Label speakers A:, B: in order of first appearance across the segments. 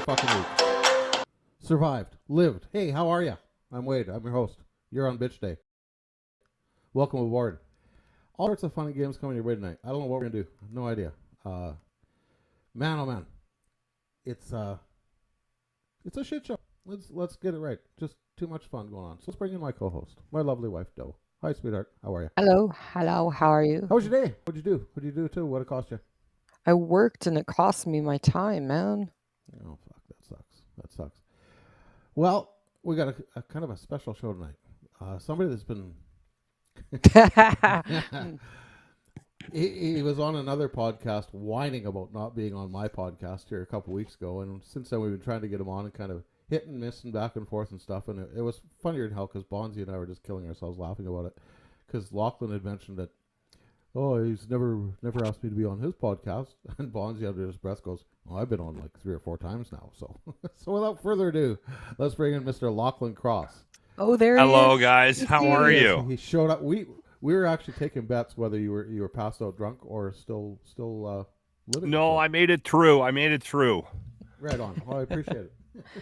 A: fucking week. Survived. Lived. Hey, how are you? I'm Wade. I'm your host. You're on Bitch Day. Welcome aboard. All sorts of fun games coming your way tonight. I don't know what we're going to do. No idea. Man, oh man. It's a shit show. Let's get it right. Just too much fun going on. So let's bring in my co-host, my lovely wife, Doe. Hi, sweetheart. How are you?
B: Hello. How are you?
A: How was your day? What'd you do? What'd you do too? What'd it cost you?
B: I worked and it cost me my time, man.
A: Oh, fuck. That sucks. Well, we got a kind of a special show tonight. Somebody that's been... he was on another podcast whining about not being on my podcast here a couple weeks ago, and since then we've been trying to get him on and kind of hit and miss and back and forth and stuff, and it was funnier than hell because Bonzi and I were just killing ourselves laughing about it because Lachlan had mentioned that, oh, he's never asked me to be on his podcast, and Bonzi under his breath goes, oh, I've been on like 3 or 4 times now, so without further ado, let's bring in Mr. Lachlan Cross.
B: Oh, there he is.
C: Hello, guys. How are you?
A: He showed up. We were actually taking bets whether you were passed out drunk or still living.
C: No, I made it through.
A: Right on. Well, I appreciate it.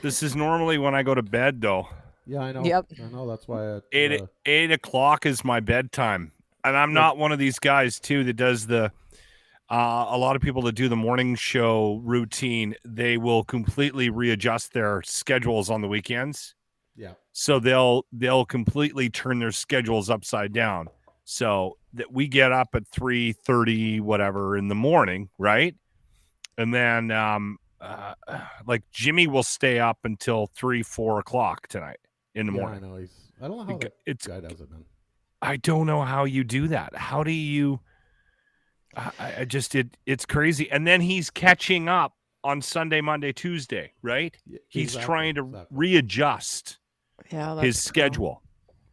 C: This is normally when I go to bed, though.
A: Yeah, I know.
B: Yep.
A: I know. That's why.
C: 8 o'clock is my bedtime, and I'm not one of these guys too that does the. A lot of people that do the morning show routine, they will completely readjust their schedules on the weekends.
A: Yeah.
C: So they'll completely turn their schedules upside down. So that we get up at 3:30, whatever in the morning, right? And then like Jimmy will stay up until 3-4 o'clock tonight in the morning.
A: I know. I don't know how that guy does it, man.
C: I don't know how you do that. How do you? It's crazy. And then he's catching up on Sunday, Monday, Tuesday, right?
A: Yeah,
C: he's trying to readjust his schedule.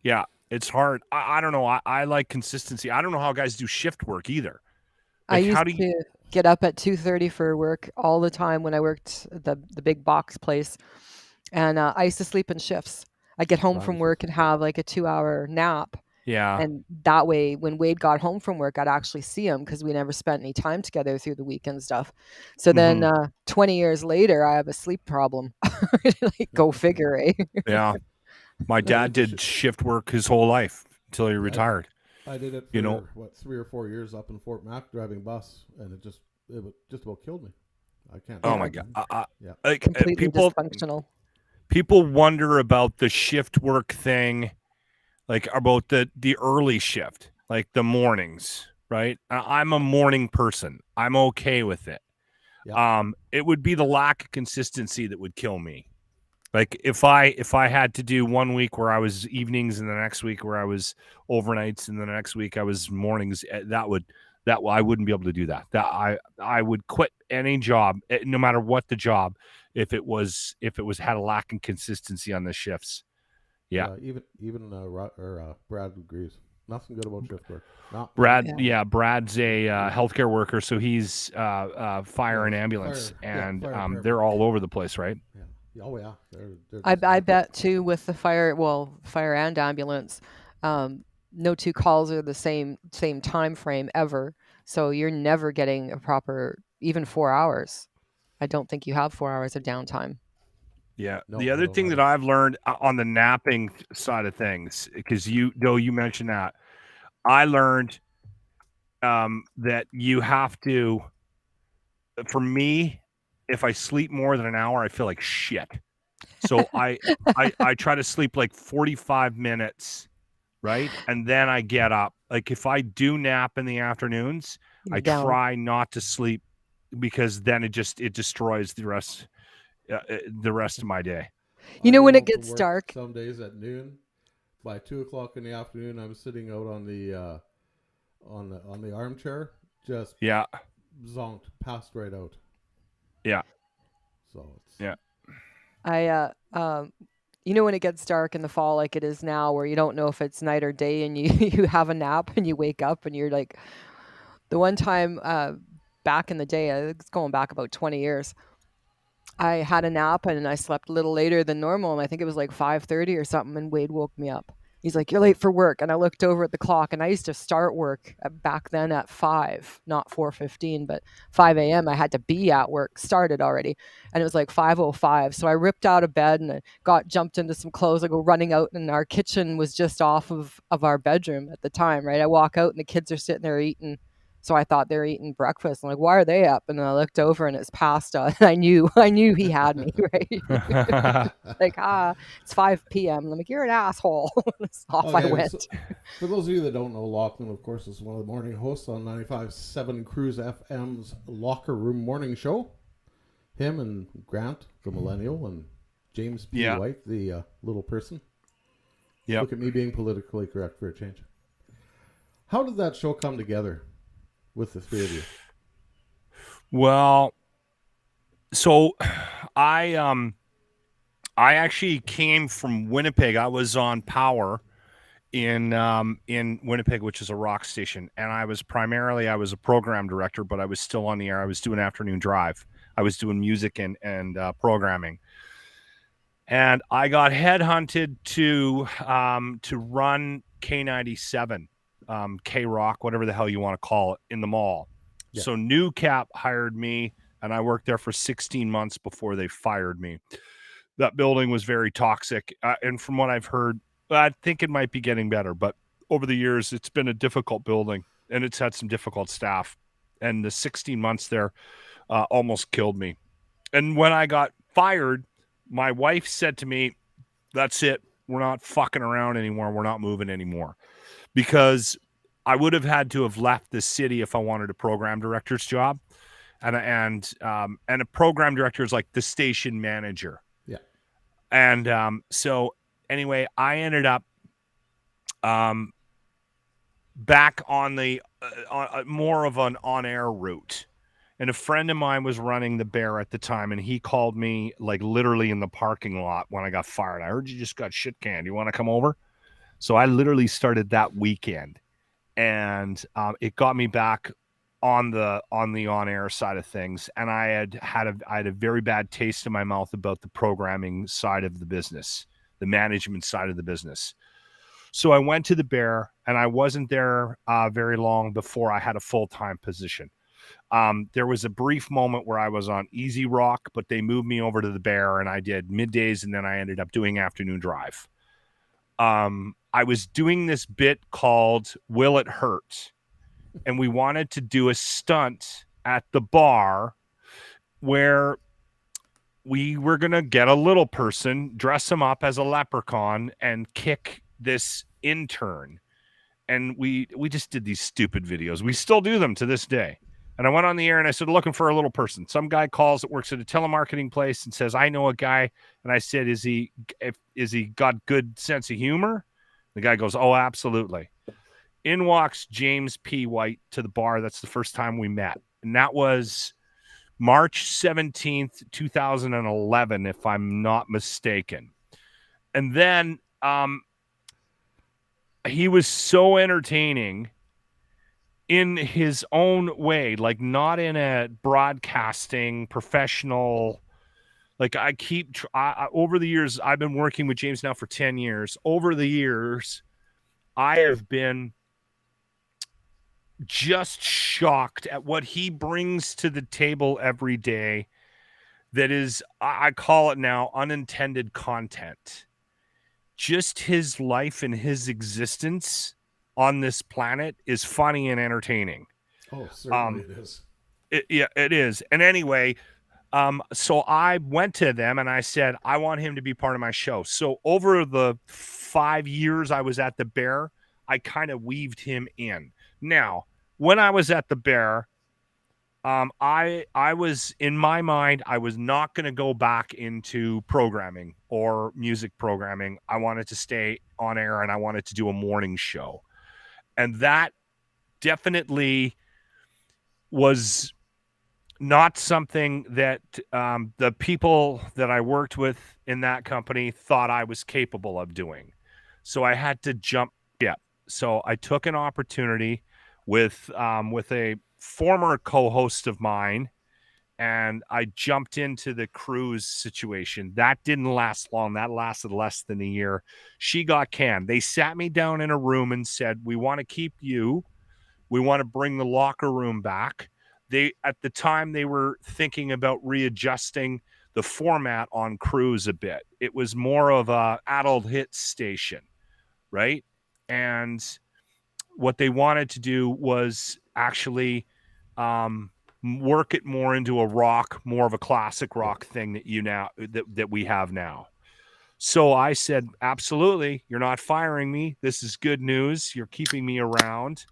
C: Yeah, it's hard. I don't know. I like consistency. I don't know how guys do shift work either.
B: Like, I used to get up at 2:30 for work all the time when I worked the big box place, and I used to sleep in shifts. I'd get home from work and have like a 2-hour nap.
C: Yeah.
B: And that way, when Wade got home from work, I'd actually see him because we never spent any time together through the week and stuff. So then 20 years later, I have a sleep problem. Like, go figure, eh?
C: Yeah. My dad did shift work his whole life until he retired.
A: I did it for, 3 or 4 years up in Fort Mac driving bus, and it just about killed me. I can't.
C: Oh, my God.
A: Yeah.
B: Completely dysfunctional.
C: People wonder about the shift work thing. Like about the early shift, like the mornings, right? I'm a morning person. I'm okay with it. Yeah. It would be the lack of consistency that would kill me. Like if I had to do 1 week where I was evenings and the next week where I was overnights and the next week I was mornings, I wouldn't be able to do that. That I would quit any job, no matter what the job, if it had a lack of consistency on the shifts. Yeah,
A: even Brad agrees. Nothing good about shift work.
C: Brad's a healthcare worker, so he's fire and ambulance, and they're all over the place, right?
A: Yeah. Oh yeah.
B: I bet too with the fire and ambulance, no two calls are the same time frame ever. So you're never getting a proper even 4 hours. I don't think you have 4 hours of downtime.
C: Yeah. The other thing that I've learned on the napping side of things, because you mentioned that, I learned that you have to, for me, if I sleep more than an hour, I feel like shit. So I try to sleep like 45 minutes, right? And then I get up. Like if I do nap in the afternoons, I try not to sleep because then it destroys the rest of my day.
B: You know, when it gets dark,
A: some days at noon, by 2 o'clock in the afternoon, I'm sitting out on the armchair, just zonked, passed right out.
C: Yeah.
A: So it's...
C: yeah.
B: You know, when it gets dark in the fall, like it is now, where you don't know if it's night or day, and you have a nap and you wake up and you're like, the one time back in the day, it's going back about 20 years. I had a nap and I slept a little later than normal, and I think it was like 5:30 or something, and Wade woke me up. He's like, "You're late for work." And I looked over at the clock, and I used to start work back then at 5, not 4:15, but 5 a.m. I had to be at work, started already. And it was like 5:05. So I ripped out of bed and I jumped into some clothes. I go running out, and our kitchen was just off of our bedroom at the time, right? I walk out, and the kids are sitting there eating. So I thought they were eating breakfast. I'm like, "Why are they up?" And then I looked over, and it's pasta. And I knew he had me, right? Like, it's 5 p.m. I'm like, "You're an asshole." Off I went.
A: So for those of you that don't know, Lachlan, of course, is one of the morning hosts on 95.7 Cruise FM's Locker Room Morning Show. Him and Grant, the millennial, and James P. White, the little person.
C: Yeah.
A: Look at me being politically correct for a change. How did that show come together with the three of you?
C: Well, so I actually came from Winnipeg. I was on Power in Winnipeg, which is a rock station, and I was a program director, but I was still on the air. I was doing afternoon drive. I was doing music and programming, and I got headhunted to run K97, K Rock, whatever the hell you want to call it, in the mall. Yeah. So New Cap hired me, and I worked there for 16 months before they fired me. That building was very toxic, and from what I've heard, I think it might be getting better, but over the years, it's been a difficult building, and it's had some difficult staff, and the 16 months there almost killed me. And when I got fired, my wife said to me, "That's it. We're not fucking around anymore. We're not moving anymore," because I would have had to have left the city if I wanted a program director's job, and a program director is like the station manager.
A: Yeah.
C: And so anyway, I ended up back on the more of an on-air route. And a friend of mine was running the Bear at the time, and he called me like literally in the parking lot when I got fired. "I heard you just got shit canned. You want to come over?" So I literally started that weekend, and it got me back on the on-air side of things. And I had a very bad taste in my mouth about the programming side of the business, the management side of the business. So I went to the Bear, and I wasn't there very long before I had a full-time position. There was a brief moment where I was on Easy Rock, but they moved me over to the Bear, and I did middays, and then I ended up doing afternoon drive. I was doing this bit called Will It Hurt? And we wanted to do a stunt at the bar where we were going to get a little person, dress him up as a leprechaun, and kick this intern. And we just did these stupid videos. We still do them to this day. And I went on the air and I said, "Looking for a little person." Some guy calls that works at a telemarketing place and says, "I know a guy." And I said, is he got good sense of humor?" The guy goes, "Oh, absolutely." In walks James P. White to the bar. That's the first time we met. And that was March 17th, 2011, if I'm not mistaken. And then he was so entertaining in his own way, like not in a broadcasting professional. Like I over the years, I've been working with James now for 10 years. Over the years, I have been just shocked at what he brings to the table every day. That is, I call it now, unintended content. Just his life and his existence on this planet is funny and entertaining.
A: Oh, certainly it is.
C: It is. And anyway, so I went to them and I said, "I want him to be part of my show." So over the 5 years I was at the Bear, I kind of weaved him in. Now, when I was at the Bear, I was, in my mind, I was not going to go back into programming or music programming. I wanted to stay on air and I wanted to do a morning show. And that definitely was not something that the people that I worked with in that company thought I was capable of doing. So I had to jump. Yeah. So I took an opportunity with a former co-host of mine, and I jumped into the cruise situation. That didn't last long. That lasted less than a year. She got canned. They sat me down in a room and said, "We want to keep you. We want to bring the locker room back." They, at the time, they were thinking about readjusting the format on cruise a bit. It was more of a adult hit station, right? And what they wanted to do was actually work it more into a rock, more of a classic rock thing that that we have now. So I said, absolutely, you're not firing me. This is good news. You're keeping me around.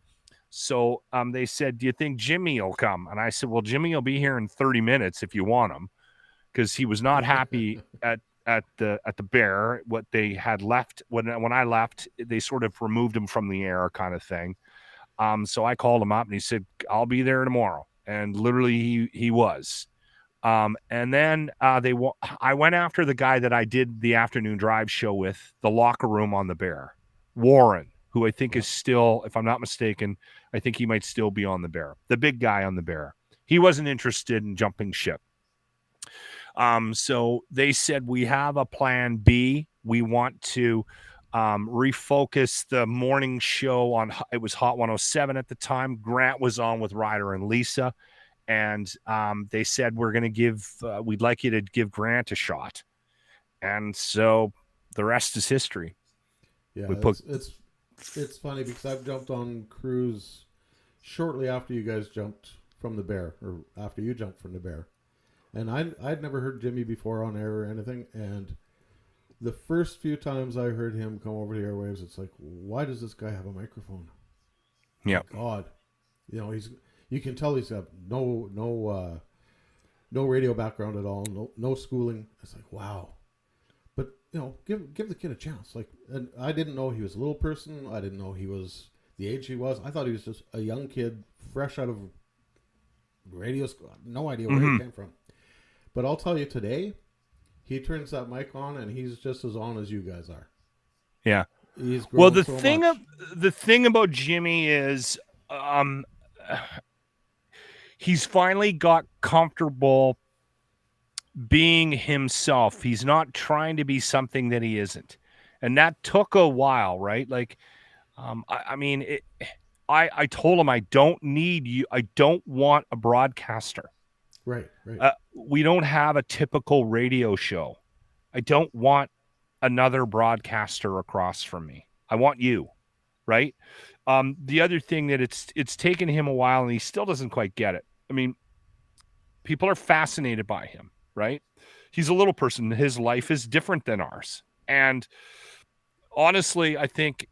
C: So they said, do you think Jimmy will come? And I said, well, Jimmy will be here in 30 minutes if you want him, because he was not happy at the Bear. What they had left when I left, they sort of removed him from the air, kind of thing. So I called him up and he said, I'll be there tomorrow. And literally he was. And then I went after the guy that I did the afternoon drive show with, the locker room on the Bear, Warren, who I think is still, if I'm not mistaken, I think he might still be on the Bear, the big guy on the Bear. He wasn't interested in jumping ship. So they said, we have a plan B. We want to refocus the morning show on, it was Hot 107 at the time. Grant was on with Ryder and Lisa. And they said, we're going to we'd like you to give Grant a shot. And so the rest is history.
A: Yeah, it's funny because I've jumped on cruise shortly after you guys jumped from the Bear, or after you jumped from the Bear. And I'd never heard Jimmy before on air or anything. And the first few times I heard him come over the airwaves, it's like, why does this guy have a microphone?
C: Yeah.
A: God. You can tell he's got no radio background at all, no schooling. It's like, wow. But give the kid a chance. Like, and I didn't know he was a little person. I didn't know he was the age he was. I thought he was just a young kid, fresh out of radio school. No idea where he came from. But I'll tell you, today, he turns that mic on and he's just as on as you guys are.
C: Yeah.
A: He's grown so much.
C: The thing about Jimmy is, he's finally got comfortable being himself. He's not trying to be something that he isn't. And that took a while, right? Like, I told him, I don't need you. I don't want a broadcaster.
A: Right.
C: We don't have a typical radio show. I don't want another broadcaster across from me. I want you, right? The other thing that it's taken him a while and he still doesn't quite get it. I mean, people are fascinated by him, right? He's a little person. His life is different than ours. And honestly, I think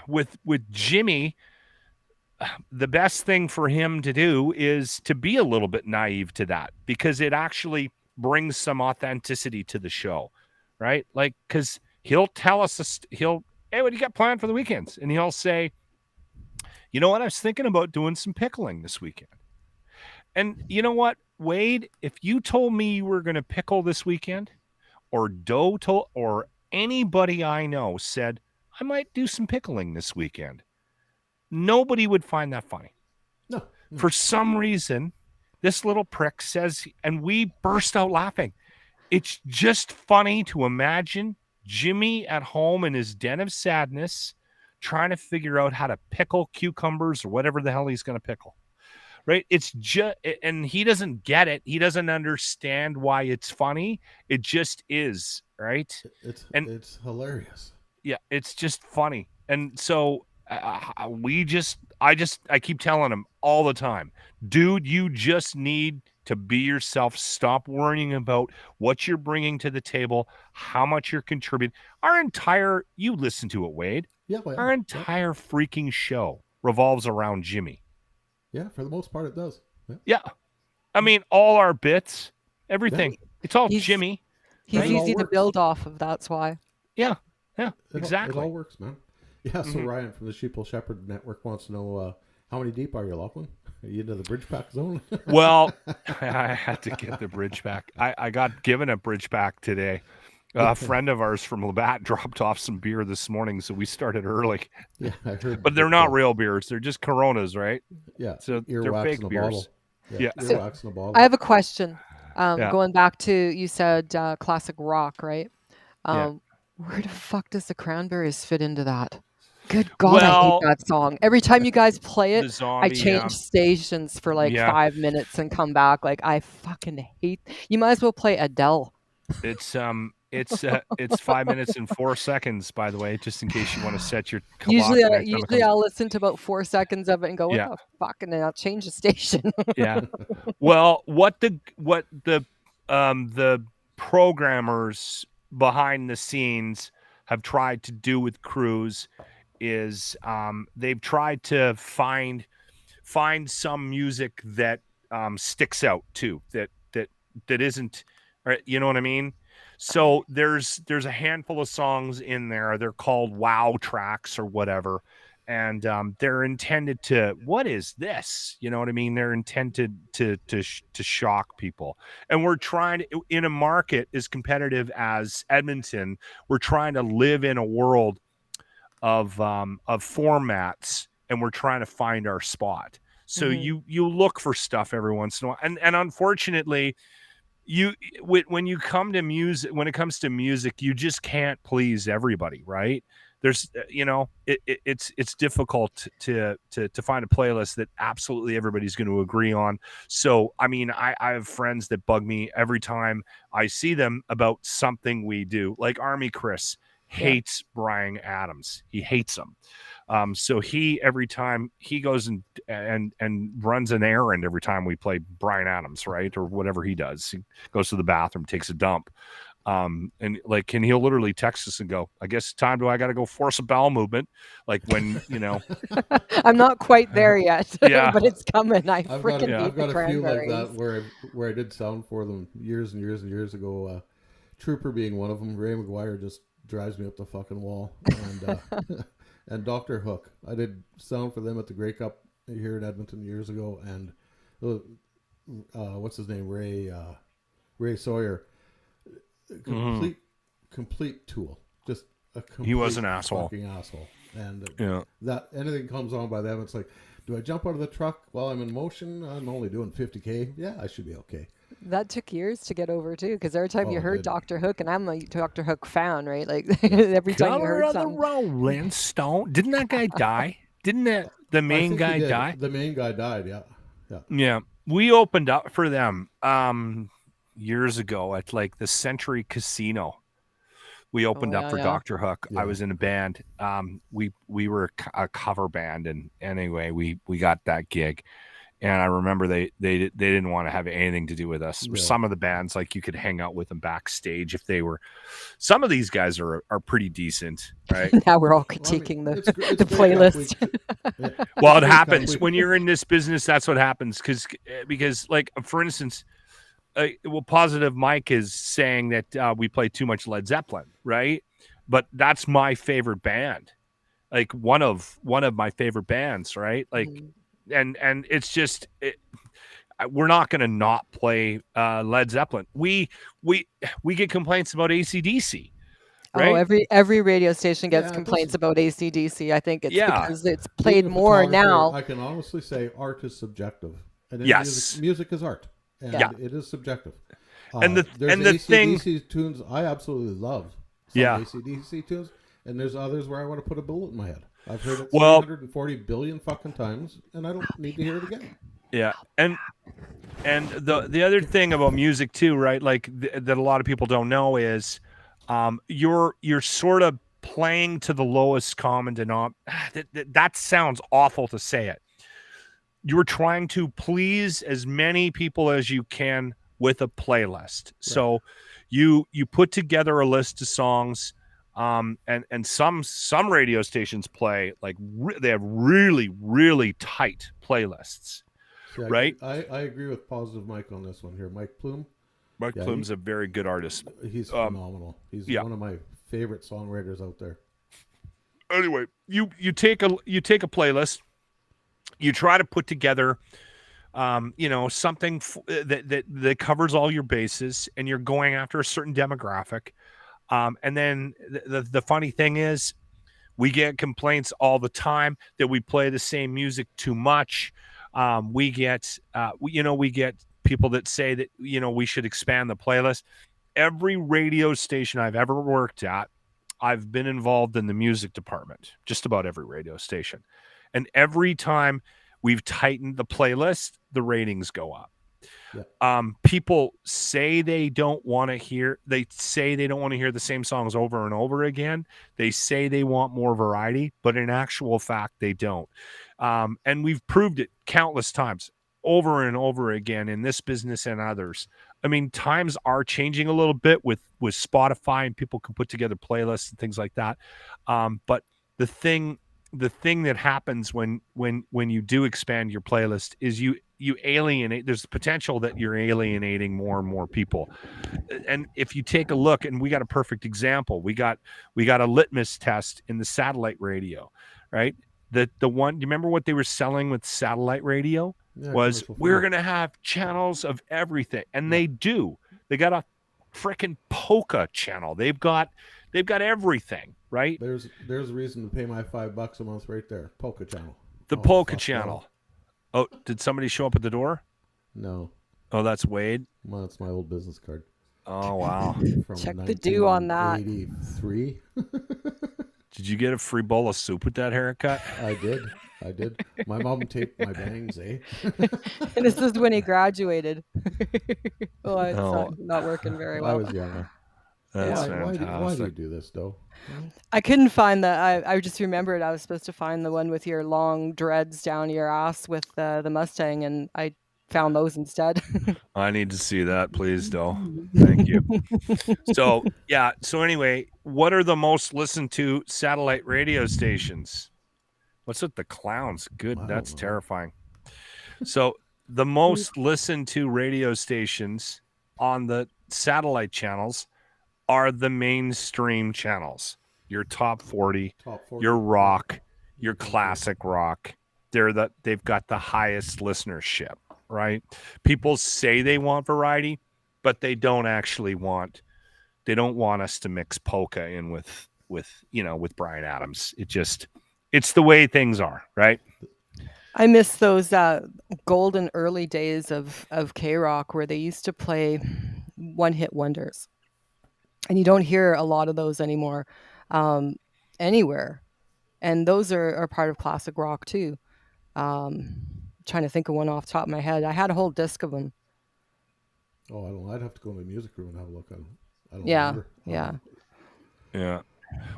C: with Jimmy, the best thing for him to do is to be a little bit naive to that, because it actually brings some authenticity to the show, right? Like, because he'll tell us, hey, what do you got planned for the weekends? And he'll say, you know what? I was thinking about doing some pickling this weekend. And you know what, Wade, if you told me you were going to pickle this weekend, or or anybody I know said, I might do some pickling this weekend, nobody would find that funny.
A: No.
C: For some reason, this little prick says, and we burst out laughing. It's just funny to imagine Jimmy at home in his den of sadness trying to figure out how to pickle cucumbers or whatever the hell he's going to pickle. Right? It's just, and he doesn't get it. He doesn't understand why it's funny. It just is, right?
A: It's hilarious.
C: Yeah, it's just funny. And so I keep telling him all the time, dude, you just need to be yourself. Stop worrying about what you're bringing to the table, how much you're contributing. You listen to it, Wade.
A: Yeah, well,
C: our entire freaking show revolves around Jimmy.
A: Yeah, for the most part, it does.
C: Yeah. I mean, all our bits, everything. Yeah. It's all Jimmy.
B: He's easy to build off of. That's why.
C: Yeah. Yeah, exactly.
A: It all works, man. Yeah, so Ryan from the Sheeple Shepherd Network wants to know, how many deep are you, Lachlan? Are you into the bridge pack zone?
C: Well, I had to get the bridge pack. I got given a bridge pack today. A friend of ours from Labatt dropped off some beer this morning, so we started early.
A: Yeah, I heard.
C: But they're not real beers; they're just Coronas, right?
A: Yeah.
C: So they're fake beers. Yeah.
A: You're
B: So
A: waxing a bottle.
B: I have a question.
C: Yeah.
B: Going back to, you said classic rock, right?
C: Yeah.
B: Where the fuck does the Cranberries fit into that? Good God, I hate
C: Well,
B: that song. Every time you guys play
C: the
B: it, I
C: zombie.
B: change stations for like
C: Yeah.
B: 5 minutes and come back. Like, I fucking hate. You might as well play Adele.
C: It's 5 minutes and 4 seconds, by the way, just in case you want to set your
B: Usually,
C: clock the next time it comes.
B: I'll listen to about 4 seconds of it and go, "What
C: Yeah.
B: the fuck?" And then I'll change the station.
C: Yeah. Well, what the programmers behind the scenes have tried to do with Cruise is they've tried to find some music that sticks out too, that isn't, or, you know what I mean? So there's a handful of songs in there. They're called wow tracks or whatever. And they're intended to, what is this? You know what I mean? They're intended to shock people. And we're trying to, in a market as competitive as Edmonton, we're trying to live in a world of formats, and we're trying to find our spot. So
B: Mhm.
C: you look for stuff every once in a while, and unfortunately, when you come to music, when it comes to music, you just can't please everybody, right? There's it's difficult to find a playlist that absolutely everybody's going to agree on. So I mean, I have friends that bug me every time I see them about something we do. Like Army Chris
B: Yeah.
C: hates Bryan Adams. He hates him. So he, every time he goes and runs an errand every time we play Bryan Adams, right, or whatever he does, he goes to the bathroom, takes a dump, and he'll literally text us and go, "I guess it's time I got to go force a bowel movement," like when
B: I'm not quite there yet,
C: Yeah.
B: but it's coming. I
A: I've
B: freaking
A: got
B: hate the
A: a few like that
B: Cranberries.
A: where I did sound for them years and years and years ago. Trooper being one of them. Ray McGuire just drives me up the fucking wall, and and Doctor Hook. I did sound for them at the Grey Cup here in Edmonton years ago, and what's his name, Ray Sawyer, complete tool, just a complete
C: He was an asshole.
A: fucking asshole, and
C: Yeah.
A: that anything comes on by them, it's like, do I jump out of the truck while I'm in motion? I'm only doing 50K. Yeah, I should be okay.
B: That took years to get over too, because every time
A: Oh,
B: you
A: it
B: heard
A: did.
B: Doctor Hook, and I'm a Doctor Hook fan, right? Like every time you
C: Color
B: heard
C: of the
B: something,
C: Rolling Stone. Didn't that guy die? Didn't the
A: I
C: main
A: think
C: guy
A: he did.
C: die?
A: The main guy died. Yeah, yeah.
C: Yeah. We opened up for them years ago at like the Century Casino. We opened up
B: yeah,
C: for
B: yeah.
C: Dr. Hook.
A: Yeah.
C: I was in a band. We were a cover band, and anyway, we got that gig. And I remember they didn't want to have anything to do with us.
A: No.
C: Some of the bands, like, you could hang out with them backstage if they were. Some of these guys are pretty decent, right?
B: Now we're all
A: Well, I mean,
B: critiquing the
A: it's
B: the
A: great that
B: playlist.
C: Well, it
A: Great
C: happens
A: that
C: when you're in this business. That's what happens because like, for instance, Positive Mike is saying that we play too much Led Zeppelin, right? But that's my favorite band, like one of my favorite bands, right? Like,
B: Mhm.
C: and it's just we're not going to not play Led Zeppelin. We get complaints about AC/DC, right?
B: Oh, every radio station gets
A: Yeah, it
B: complaints
A: doesn't-
B: about AC/DC. I think it's
C: Yeah.
B: because it's
A: Being
B: played
A: a
B: more
A: photographer,
B: now.
A: I can honestly say art is subjective, and
C: Yes.
A: music is art, and
C: Yeah.
A: it is subjective.
C: And the thing,
A: AC/DC tunes I absolutely love.
C: Yeah.
A: AC/DC tunes, and there's others where I want to put a bullet in my head. I've heard it
C: Well-
A: 340 billion fucking times, and I don't need to hear it again.
C: yeah, and the other thing about music too, right? Like that a lot of people don't know is, you're sort of playing to the lowest common denominator. That sounds awful to say it. You're trying to please as many people as you can with a playlist. So you put together a list of songs, and some radio stations play like they have really tight playlists.
A: See,
C: Right.
A: I agree with Positive Mike on this one here. Mike Plume,
C: Mike
A: Yeah,
C: Plume's a very good artist.
A: he's phenomenal. He's
C: yeah.
A: one of my favorite songwriters out there.
C: Anyway, you take a playlist, you try to put together something that covers all your bases, and you're going after a certain demographic, and then the funny thing is, we get complaints all the time that we play the same music too much, We get we get people that say that we should expand the playlist. Every radio station I've ever worked at, I've been involved in the music department, just about every radio station. And every time we've tightened the playlist, the ratings go up. People say they don't want to hear the same songs over and over again. They say they want more variety, but in actual fact, they don't. And we've proved it countless times over and over again in this business and others. I mean, times are changing a little bit with Spotify, and people can put together playlists and things like that. But the thing that happens when you do expand your playlist is you alienate. There's potential that you're alienating more and more people. And if you take a look, and we got a perfect example, we got a litmus test in the satellite radio, right? The one, you remember what they were selling with satellite radio? Was we're going to have channels of everything. And they do. They got a freaking polka channel. They've got everything, right?
A: There's a reason to pay my $5 a month right there. Polka channel.
C: The polka channel. Oh, did somebody show up at the door?
A: No.
C: Oh, that's Wade?
A: Well, that's my old business card.
C: Oh, wow.
B: Check the due on that.
A: 1983.
C: Did you get a free bowl of soup with that haircut?
A: I did. My mom taped my bangs, eh?
B: And this is when he graduated. Oh, it's not working very well.
A: I was younger.
C: That's
A: fantastic.
C: fantastic.
A: Why do you do this, though?
B: I couldn't find I just remembered I was supposed to find the one with your long dreads down your ass with the Mustang, and I found those instead.
C: I need to see that, please, though. Thank you. So anyway, what are the most listened to satellite radio stations? What's with the clowns? Good, that's terrifying. So the most listened to radio stations on the satellite channels are the mainstream channels. Your top 40, your rock, your classic rock. They've got the highest listenership, right? People say they want variety, but they don't actually want. They don't want us to mix polka in with Bryan Adams. It's the way things are, right?
B: I miss those golden early days of K-Rock where they used to play one-hit wonders. And you don't hear a lot of those anymore anywhere. And those are part of classic rock, too. Trying to think of one off the top of my head. I had a whole disc of them.
A: Oh, I don't. I'd have to go in the music room and have a look at them. I don't remember.
C: Yeah.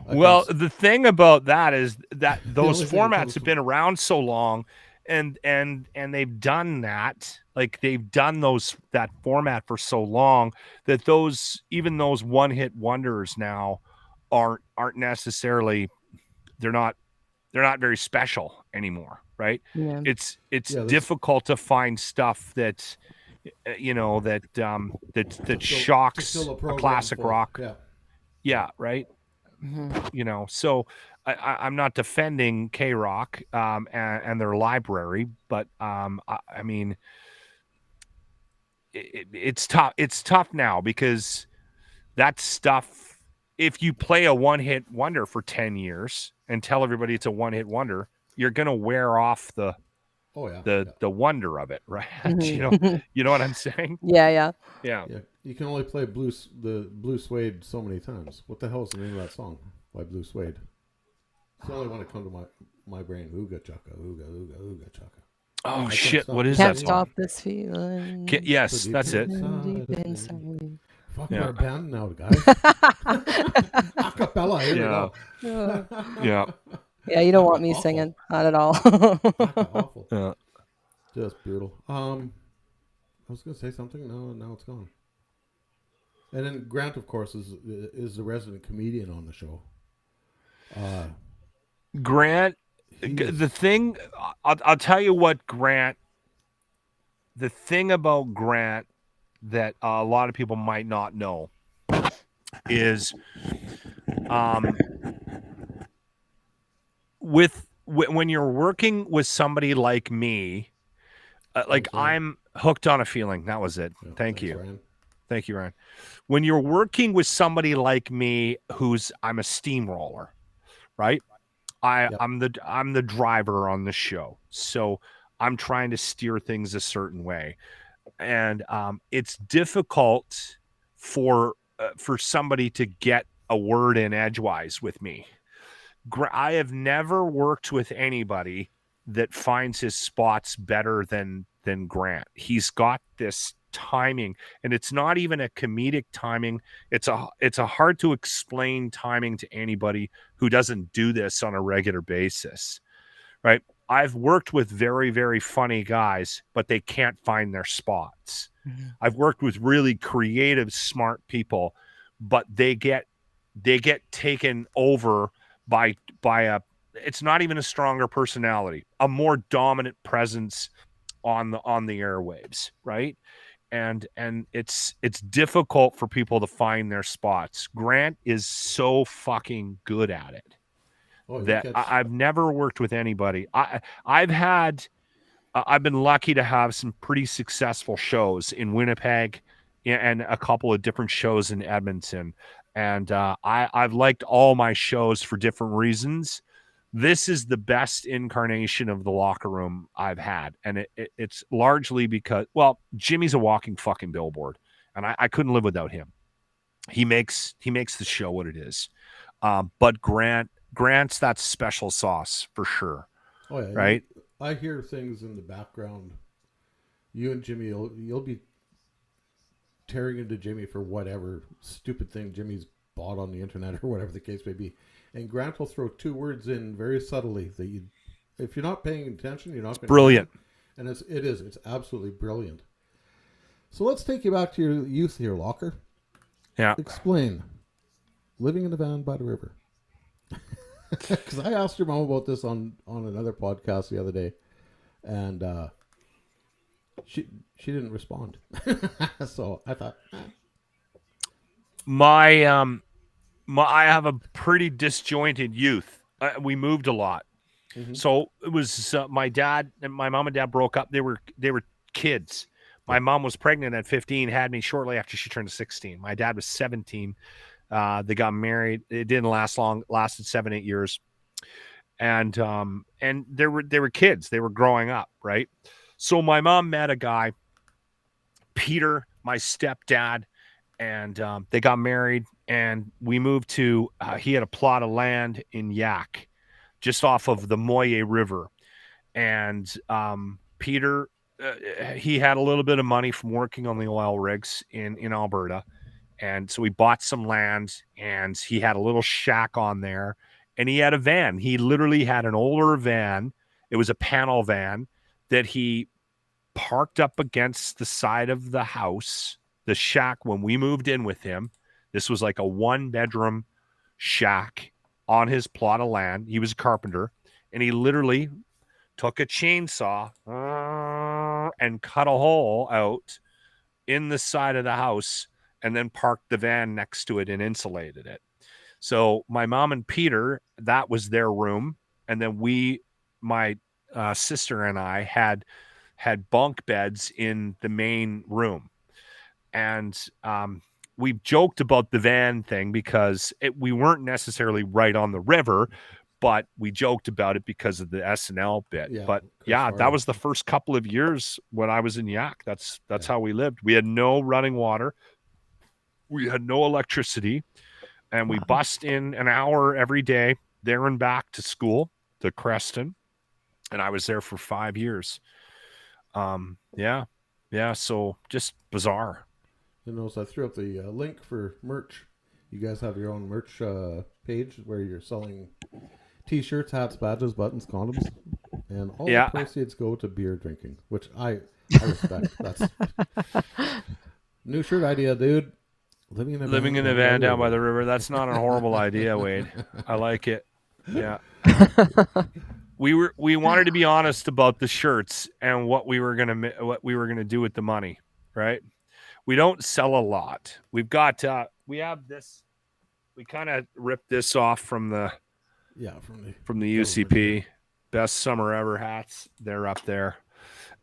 C: Well, the thing about that is that those formats have been around so long, and they've done that. Like they've done that format for so long that even those one-hit wonders now aren't necessarily, they're not very special anymore, right?
B: Yeah.
C: It's difficult to find stuff that that shocks a classic rock. Yeah, right.
B: Mm-hmm.
C: So I'm not defending K-Rock and their library, but I mean, it's tough. It's tough now because that stuff. If you play a one-hit wonder for 10 years and tell everybody it's a one-hit wonder, you're gonna wear off the wonder of it, right?
B: Mm-hmm.
C: You know what I'm saying?
B: Yeah.
A: You can only play the Blue Suede so many times. What the hell is the name of that song by Blue Suede? It's the only one that comes to my brain. Ooga chaka, ooga ooga ooga chaka.
C: Oh shit! What is
B: Can't
C: that song?
B: stop this feeling.
C: Yes, that's it.
B: Deep inside.
A: Fuck our band now, guys. Acapella. Here we go.
C: Yeah,
B: you don't want me singing. Not at all.
A: Awful.
C: Yeah.
A: Just brutal. I was gonna say something. Now it's gone. And then Grant, of course, is the resident comedian on the show.
C: Grant, the thing, I'll tell you what, Grant. The thing about Grant that a lot of people might not know is, when you're working with somebody like me, I'm hooked on a feeling. That was it. Thanks, Ryan. Thank you, Ryan. When you're working with somebody like me, I'm a steamroller, right? I'm the driver on the show, so I'm trying to steer things a certain way. And it's difficult for somebody to get a word in edgewise with me. I have never worked with anybody that finds his spots better than Grant. He's got this timing, and it's not even a comedic timing. It's a hard to explain timing to anybody who doesn't do this on a regular basis, right? I've worked with very, very funny guys, but they can't find their spots.
B: Mm-hmm.
C: I've worked with really creative, smart people, but they get taken over by a, it's not even a stronger personality, a more dominant presence on the airwaves, right? And it's difficult for people to find their spots. Grant is so fucking good at it that I've never worked with anybody. I've been lucky to have some pretty successful shows in Winnipeg and a couple of different shows in Edmonton. And I've liked all my shows for different reasons. This is the best incarnation of the locker room I've had. And it's largely because, well, Jimmy's a walking fucking billboard, and I couldn't live without him. He makes the show what it is. But Grant's that special sauce for sure.
A: Oh yeah,
C: right?
A: I hear things in the background. You and Jimmy, you'll be tearing into Jimmy for whatever stupid thing Jimmy's bought on the internet or whatever the case may be. And Grant will throw two words in very subtly that you, if you're not paying attention, you're not going to.
C: Brilliant.
A: And it's absolutely brilliant. So let's take you back to your youth here, Locker.
C: Yeah.
A: Explain. Living in a van by the river. Because I asked your mom about this on another podcast the other day, and she didn't respond. So I thought,
C: I have a pretty disjointed youth. We moved a lot, so it was my dad and my mom and dad broke up. They were kids. My mom was pregnant at 15, had me shortly after she turned 16. My dad was 17. They got married. It didn't last long. Lasted 7-8 years, and they were kids. They were growing up, right? So my mom met a guy, Peter, my stepdad, and they got married. And we moved to. He had a plot of land in Yak, just off of the Moye River, and Peter, he had a little bit of money from working on the oil rigs in Alberta. And so he bought some land, and he had a little shack on there, and he had a van. He literally had an older van. It was a panel van that he parked up against the side of the house, the shack, when we moved in with him. This was like a 1-bedroom shack on his plot of land. He was a carpenter, and he literally took a chainsaw and cut a hole out in the side of the house, and then parked the van next to it and insulated it. So my mom and Peter, that was their room. And then my sister and I had bunk beds in the main room. And we joked about the van thing because we weren't necessarily right on the river, but we joked about it because of the SNL bit.
A: Yeah,
C: but yeah, that was the first couple of years when I was in Yak. That's how we lived. We had no running water. We had no electricity, and we bussed in an hour every day there and back to school, to Creston. And I was there for 5 years. Yeah. So just bizarre.
A: You know, so I threw up the link for merch. You guys have your own merch page where you're selling T-shirts, hats, badges, buttons, condoms, and all the proceeds go to beer drinking, which I respect. That's new shirt idea, dude. Living in a van down by the river. That's not a horrible idea, Wade. I like it. Yeah. We wanted to be honest about the shirts and what we were gonna do with the money, right? We don't sell a lot. We have this. We kind of ripped this off from the UCP. Best summer ever hats. They're up there.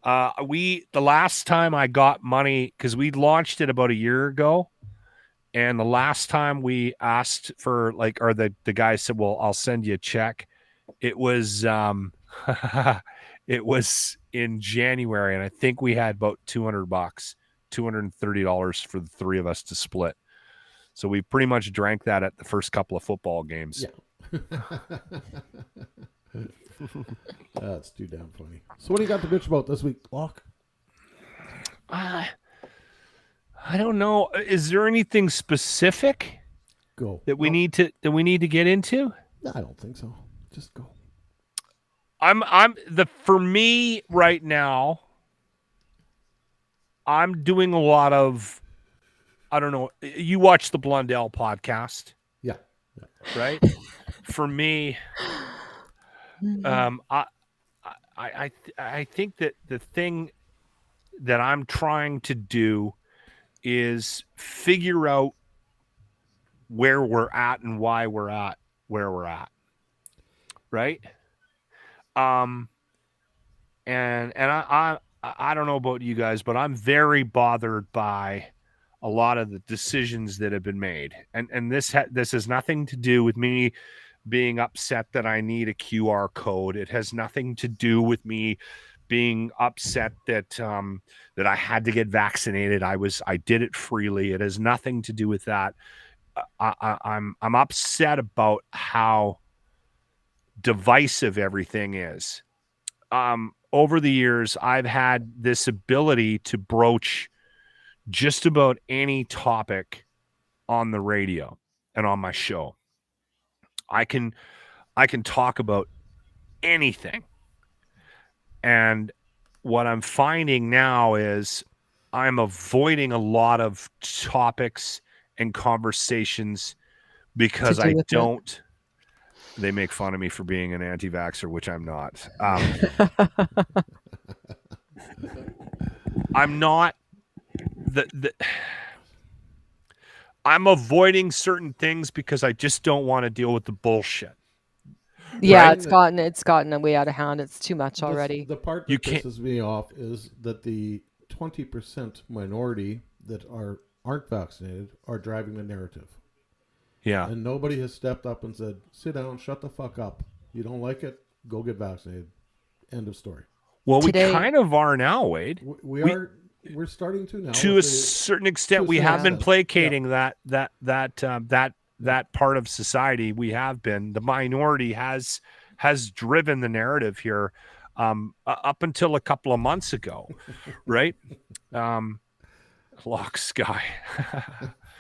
A: The last time I got money, because we launched it about a year ago. And the last time we asked for, or the guy said, well, I'll send you a check. It was, it was
C: in January, and I think we had about $200, $230 for the three of us to split. So we pretty much drank that at the first couple of football games.
A: Yeah. That's too damn funny. So what do you got to bitch about this week, Locke?
C: I don't know. Is there anything specific
A: Go.
C: that we need to get into?
A: No, I don't think so. Just go.
C: For me right now, I'm doing a lot of, I don't know. You watch the Blundell podcast.
A: Yeah.
C: Right. For me, I think that the thing that I'm trying to do is figure out where we're at and why we're at where we're at. Right. And I don't know about you guys, but I'm very bothered by a lot of the decisions that have been made. And this has nothing to do with me being upset that I need a QR code. It has nothing to do with me being upset that that I had to get vaccinated. I did it freely. It has nothing to do with that. I'm upset about how divisive everything is. Over the years, I've had this ability to broach just about any topic on the radio and on my show. I can talk about anything. And what I'm finding now is I'm avoiding a lot of topics and conversations because I don't. They make fun of me for being an anti-vaxxer, which I'm not. I'm not. I'm avoiding certain things because I just don't want to deal with the bullshit.
B: Yeah, right? It's gotten way out of hand. It's too much already.
A: The part that pisses me off is that the 20% minority that aren't vaccinated are driving the narrative.
C: Yeah.
A: And nobody has stepped up and said, sit down, shut the fuck up. You don't like it, go get vaccinated. End of story.
C: Well, we kind of are now, Wade.
A: We're starting to now.
C: To a certain extent, we have been placating that part of society. We have been. The minority has driven the narrative here up until a couple of months ago, right? Lock Sky.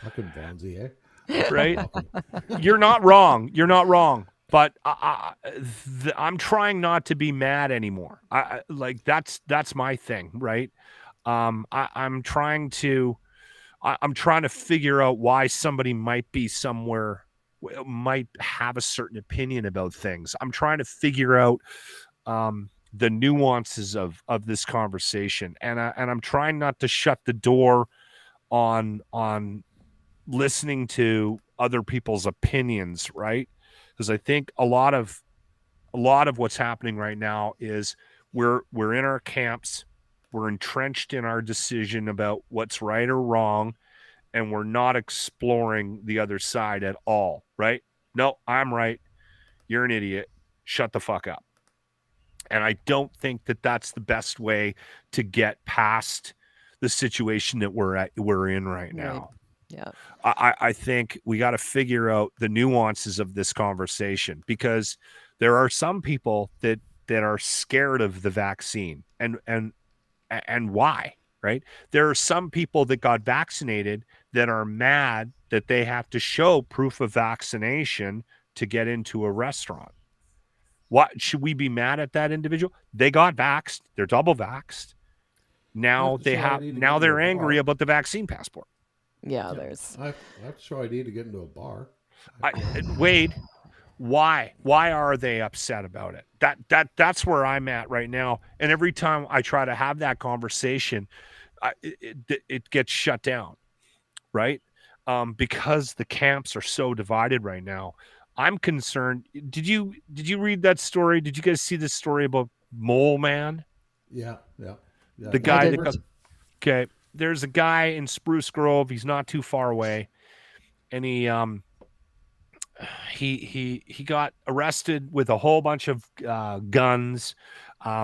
A: Fucking Bonzi, eh?
C: Right? You're not wrong. You're not wrong. But I'm trying not to be mad anymore. That's my thing, right? I'm trying to figure out why somebody might be somewhere, might have a certain opinion about things. I'm trying to figure out the nuances of this conversation, and I'm trying not to shut the door on listening to other people's opinions, right? Because I think a lot of what's happening right now is we're in our camps, we're entrenched in our decision about what's right or wrong, and we're not exploring the other side at all, right? No, I'm right. You're an idiot. Shut the fuck up. And I don't think that that's the best way to get past the situation that we're in right now.
B: Right. Yeah.
C: I think we got to figure out the nuances of this conversation, because there are some people that are scared of the vaccine and why, right? There are some people that got vaccinated that are mad that they have to show proof of vaccination to get into a restaurant. What should we be mad at that individual? They got vaxxed. They're double vaxxed. Now they're angry about the vaccine passport.
B: Yeah, there's.
A: I have to show ID to get into a bar.
C: Wade, why are they upset about it? That's where I'm at right now. And every time I try to have that conversation, it gets shut down, right? Because the camps are so divided right now. I'm concerned. Did you read that story? Did you guys see this story about Mole Man?
A: Yeah.
C: The guy that got, okay. There's a guy in Spruce Grove. He's not too far away, and he got arrested with a whole bunch of guns.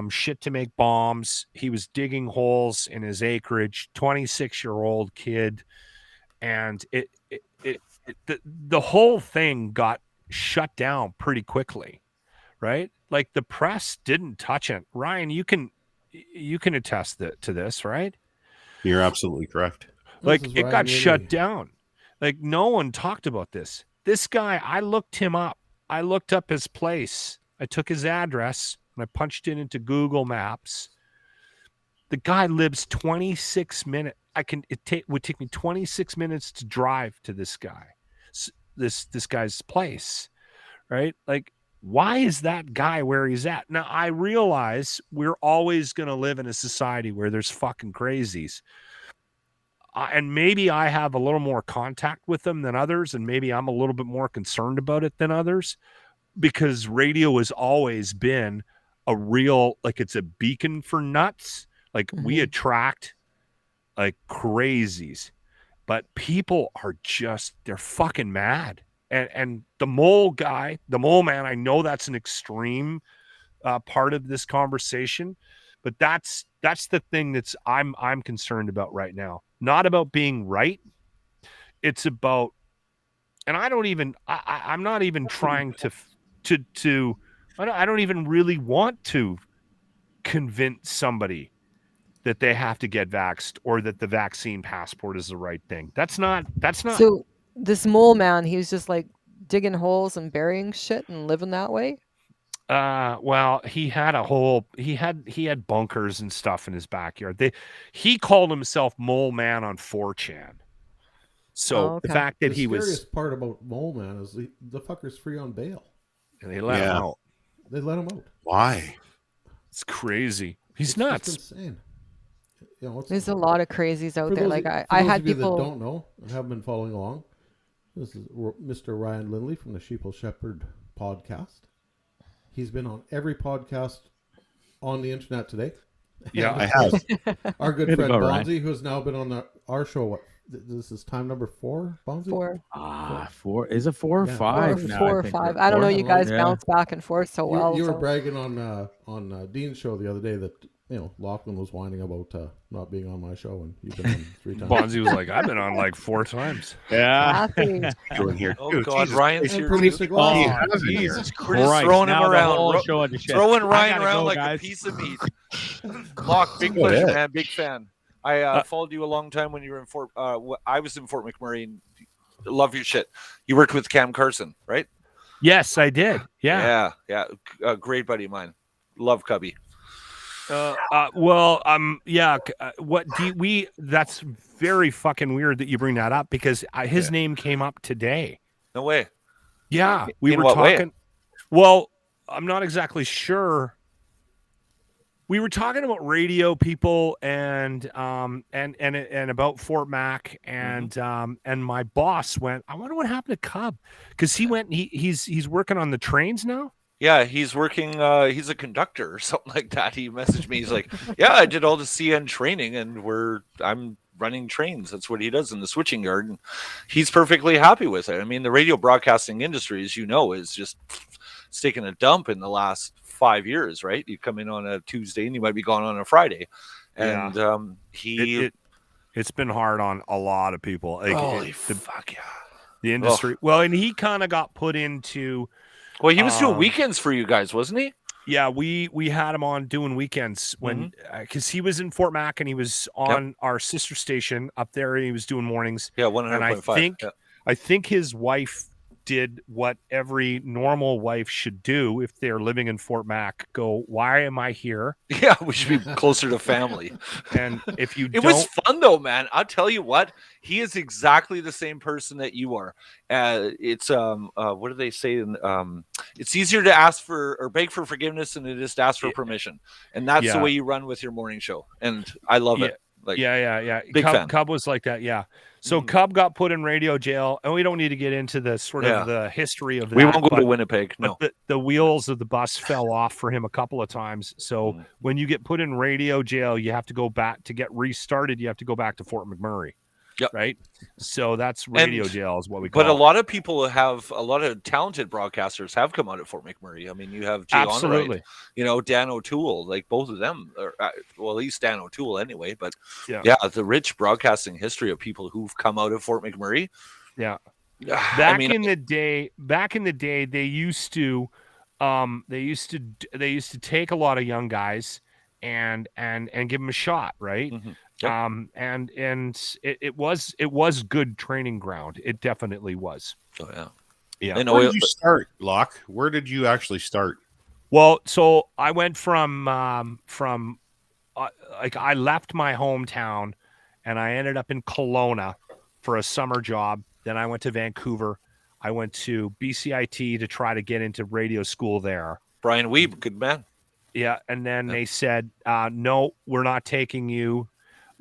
C: shit to make bombs. He was digging holes in his acreage, 26-year-old kid. And the whole thing got shut down pretty quickly, right? Like the press didn't touch it. Ryan, you can attest to this, right?
D: You're absolutely correct.
C: Like it got shut down. Like no one talked about this. This guy, I looked him up. I looked up his place. I took his address and I punched it into Google Maps. The guy lives 26 minutes. Would take me 26 minutes to drive to this guy, this guy's place, right? Like, why is that guy where he's at? Now, I realize we're always going to live in a society where there's fucking crazies. And maybe I have a little more contact with them than others, and maybe I'm a little bit more concerned about it than others, because radio has always been a real, like, it's a beacon for nuts. Like, we attract like crazies, but people are just, they're fucking mad. And the mole man, I know that's an extreme part of this conversation, but that's the thing that's I'm concerned about right now. Not about being right. It's about, and I'm not even trying I don't even really want to convince somebody that they have to get vaxxed or that the vaccine passport is the right thing. That's not.
B: So this mole man, he was just like digging holes and burying shit and living that way?
C: Well, he had bunkers and stuff in his backyard. He called himself Mole Man on 4chan. So the fact that
A: the scariest part about Mole Man is the fucker's free on bail.
C: And they let him out.
A: They let him out.
D: Why?
C: It's crazy. He's nuts.
A: It's insane. You know,
B: there's a lot of crazies out there. Like I had people
A: that don't know and haven't been following along. This is Mr. Ryan Lindley from the Sheeple Shepherd podcast. He's been on every podcast on the internet today.
D: Yeah, I have.
A: Our good friend Bonzi, who has now been on our show. What? This is time number 4, Bonzi?
B: 4.
E: 4. Is it 4 or 5?
B: 4 or 5. I don't know. You guys bounce back and forth so well.
A: You were bragging on Dean's show the other day that, you know, Lachlan was whining about not being on my show, and you've been on 3 times.
C: Bonzi was like, I've been on like 4 times.
E: Yeah.
D: Doing here.
F: Oh, God, Ryan's here.
D: Jesus
F: Christ. Throwing him around. Throwing Ryan around like a piece of meat. Lach, big pleasure, man. Big fan. I followed you a long time when you were in Fort. I was in Fort McMurray, and love your shit. You worked with Cam Carson, right?
C: Yes, I did. Yeah.
F: Great buddy of mine. Love Cubby.
C: That's very fucking weird that you bring that up, because his name came up today.
F: No way.
C: Yeah, we were talking. Way? Well, I'm not exactly sure. We were talking about radio people and about Fort Mac, and my boss went, I wonder what happened to Cub, because he went, he's working on the trains now.
F: Yeah, he's working. He's a conductor or something like that. He messaged me. He's like, "Yeah, I did all the CN training, and I'm running trains. That's what he does in the switching yard." And he's perfectly happy with it. I mean, the radio broadcasting industry, as you know, is just it's taken a dump in the last 5 years. Right? You come in on a Tuesday, and you might be gone on a Friday. And
C: it's been hard on a lot of people. Like,
F: holy fuck yeah!
C: The industry. Well, and he kind of got put into.
F: Well, he was doing weekends for you guys, wasn't he?
C: Yeah, we had him on doing weekends when because he was in Fort Mac and he was on our sister station up there, and he was doing mornings.
F: Yeah, 100.5.
C: I think his wife did what every normal wife should do if they're living in Fort Mac. Go, why am I here?
F: Yeah, we should be closer to family.
C: And if you
F: It was fun though, man. I'll tell you what, he is exactly the same person that you are. It's what do they say? It's easier to ask for or beg for forgiveness than it is to ask for permission. And that's the way you run with your morning show. And I love it. Like,
C: Big fan. Cub was like that. Yeah. So Cub got put in radio jail, and we don't need to get into the sort of the history of that.
F: We won't go to Winnipeg. No,
C: the wheels of the bus fell off for him a couple of times. So when you get put in radio jail, you have to go back to get restarted. You have to go back to Fort McMurray.
F: Yep.
C: Right. So that's radio
F: And-
C: jail is what we call
F: But a
C: it.
F: lot of people have a lot of talented broadcasters have come out at Fort McMurray. I mean, you have Jay
C: Absolutely.
F: Onright, you know, Dan O'Toole, like both of them, or well, at least Dan O'Toole anyway. But
C: Yeah.
F: the rich broadcasting history of people who've come out of Fort McMurray.
C: Yeah.
F: I
C: Back
F: mean,
C: in the day, they used to take a lot of young guys and give them a shot, right?
F: Mhm. Yep.
C: And it was good training ground. It definitely was.
F: Oh yeah.
C: Yeah.
F: And
D: Where
F: oil,
D: did you start, Locke? Where did you actually start?
C: Well, so I went from like I left my hometown and I ended up in Kelowna for a summer job. Then I went to Vancouver. I went to BCIT to try to get into radio school there.
F: Brian Weeb, good man.
C: Yeah, and then
F: Yeah.
C: they said, "No, we're not taking you."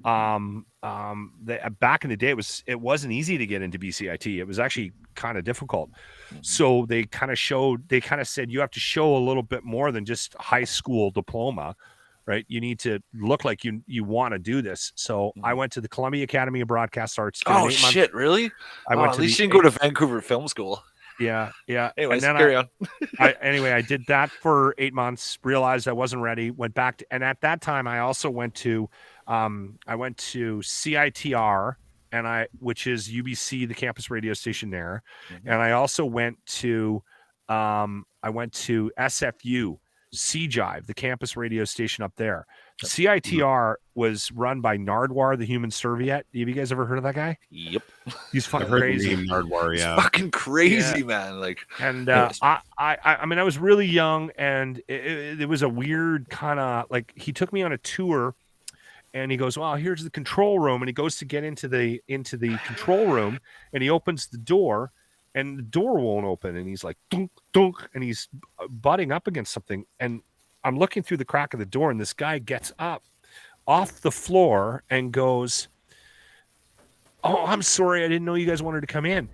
C: Back in the day, it wasn't easy to get into BCIT. It was actually kind of difficult. So they kind of said you have to show a little bit more than just high school diploma, right? You need to look like you want to do this. So I went to the Columbia Academy of Broadcast Arts. did an
F: Oh
C: 8-month
F: shit, really?
C: I went
F: at
C: to
F: least
C: the
F: you didn't go to Vancouver Film School.
C: Yeah.
F: Anyways,
C: and then
F: carry on.
C: I did that for 8 months, realized I wasn't ready, went back to, and at that time I also went to CITR which is UBC, the campus radio station there.
F: Mhm.
C: And I also went to SFU, CJIVE, the campus radio station up there. CITR was run by Nardwar, the human serviette. Have you guys ever heard of that guy?
F: Yep.
C: He's
D: I've
C: fucking
D: heard
C: crazy.
D: the name Nardwar,
F: It's
D: yeah.
F: fucking crazy, man. Like,
C: And
F: Yes.
C: I mean, I was really young, and it was a weird kind of like, he took me on a tour, and he goes, "Well, here's the control room," and he goes to get into the control room, and he opens the door, and the door won't open, and he's like, "Dunk, dunk," and he's butting up against something, and I'm looking through the crack of the door, and this guy gets up off the floor and goes, "Oh, I'm sorry, I didn't know you guys wanted to come in."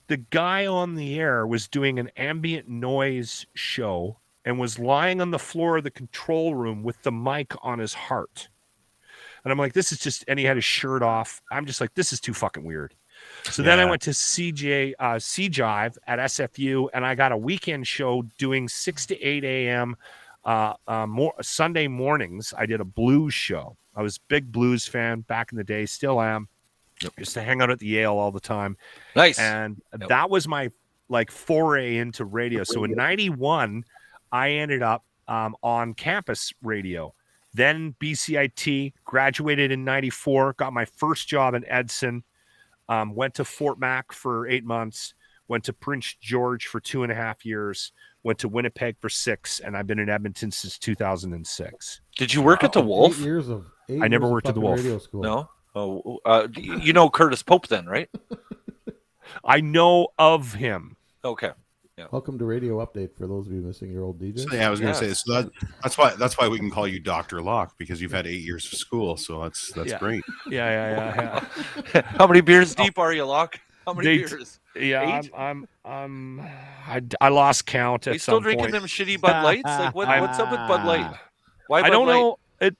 C: The guy on the air was doing an ambient noise show and was lying on the floor of the control room with the mic on his heart. And I'm like, this is just, and he had his shirt off. I'm just like, this is too fucking weird. So then I
D: Yeah.
C: went to CJIVE at SFU, and I got a weekend show doing 6 to 8 a.m. Sunday mornings. I did a blues show. I was a big blues fan back in the day, still am. Used to hang out at the Yale all the time.
F: nice.
C: And
F: Yep.
C: that was my like foray into radio. So in 91, I ended up on campus radio. Then BCIT, graduated in 94, got my first job in Edson, went to Fort Mac for 8 months, went to Prince George for 2.5 years, went to Winnipeg for 6, and I've been in Edmonton since 2006.
F: Did you work at the Wolf?
A: 8 years of
C: I never worked at the
A: fucking
C: Wolf.
A: radio school.
F: No. Oh, you know Curtis Pope then, right?
C: I know of him.
F: Okay.
A: Welcome to Radio Update for those of you missing your old DJs.
D: So, yeah, I was going to
F: Yes.
D: say, so that's why we can call you Dr. Locke, because you've had 8 years of school. So that's
C: Yeah.
D: great.
C: Yeah.
F: How many beers deep are you, Locke? How many
C: They-
F: beers?
C: Yeah,
F: 8?
C: I lost count
F: Are
C: at
F: you still
C: some
F: drinking
C: point.
F: them shitty Bud Lights? Like what's up with Bud Light? Why
C: I
F: Bud
C: don't
F: Light?
C: know.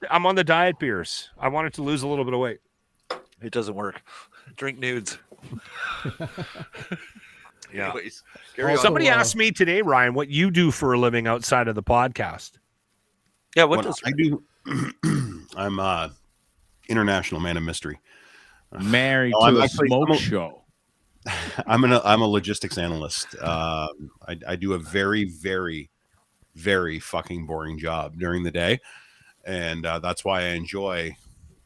C: I'm on the diet beers. I wanted to lose a little bit of weight.
F: It doesn't work. Drink nudes.
C: Yeah.
F: Anyways, carry
A: Also,
F: on.
C: Somebody asked me today, Ryan, what you do for a living outside of the podcast.
F: Yeah, what
D: What
F: does
D: I do, I'm a international man of mystery.
E: Married
D: No,
E: to
D: I'm
E: a
D: actually-
E: smoke
D: I'm a-
E: show.
D: I'm a logistics analyst. I do a very, very, very fucking boring job during the day, and that's why I enjoy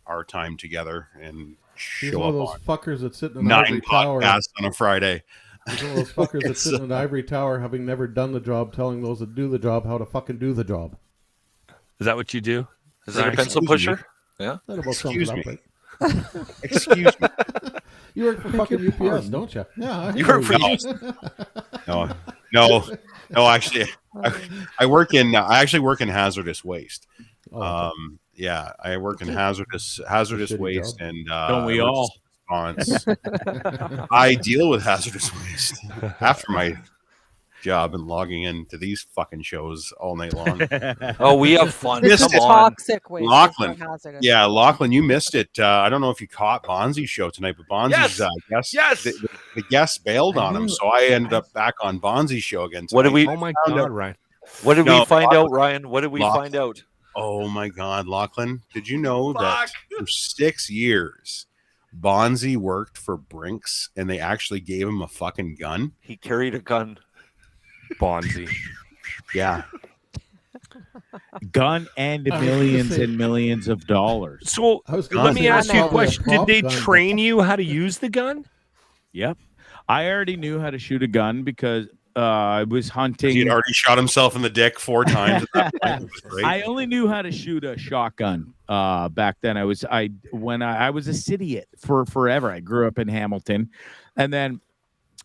D: our time together and
A: He's
D: show
A: one of
D: up
A: those
D: on
A: fuckers that sit in an
D: 9
A: ivory tower.
D: podcasts on a Friday.
A: He's one of those fuckers that sit in an ivory tower, having never done the job, telling those that do the job how to fucking do the job.
C: Is that what you do?
F: is it a
C: Right.
F: pencil
D: Excuse me.
F: pusher? Yeah.
A: That about sums it
D: Excuse
A: up,
D: me.
A: right?
D: Excuse me.
A: You work for fucking UPS, don't you? Yeah.
F: You work for
D: No. Actually, I actually work in hazardous waste.
A: Oh,
D: Yeah, I work in hazardous
A: shitty
D: waste,
A: job.
D: and
E: Don't we all?
D: response. I deal with hazardous waste after my job and logging into these fucking shows all night long.
F: Oh, we have fun.
B: This is
F: Come on.
B: toxic waste.
D: Lachlan.
B: It's so hazardous.
D: Yeah, Lachlan, you missed it. I don't know if you caught Bonzi's show tonight, but Bonzi's guest,
F: Yes.
D: the guest bailed on him, so I ended up back on Bonzi's show again.
F: What did we?
C: Oh my
D: found
C: God,
D: out-
C: Ryan.
F: What did
D: No,
F: we find
D: Lachlan-
F: out, Ryan? What did we
D: Lachlan.
F: find out?
D: Oh my God, Lachlan, did you know that for 6 years, Bonzi worked for Brinks and they actually gave him a fucking gun?
F: He carried a gun.
C: Bonzi.
D: Yeah.
E: Gun and
A: I was gonna
E: millions
A: say-
E: and millions of dollars.
C: So
A: I was gonna
C: let
A: say
C: me
A: that's
C: ask you a
A: probably
C: question. Did
A: prop
C: they
A: gun, but-
C: train you how to use the gun?
E: Yep. I already knew how to shoot a gun because I was hunting.
D: He had already shot himself in the dick 4 times at that point. It was great.
E: I only knew how to shoot a shotgun back then. I was a city-it for forever. I grew up in Hamilton, and then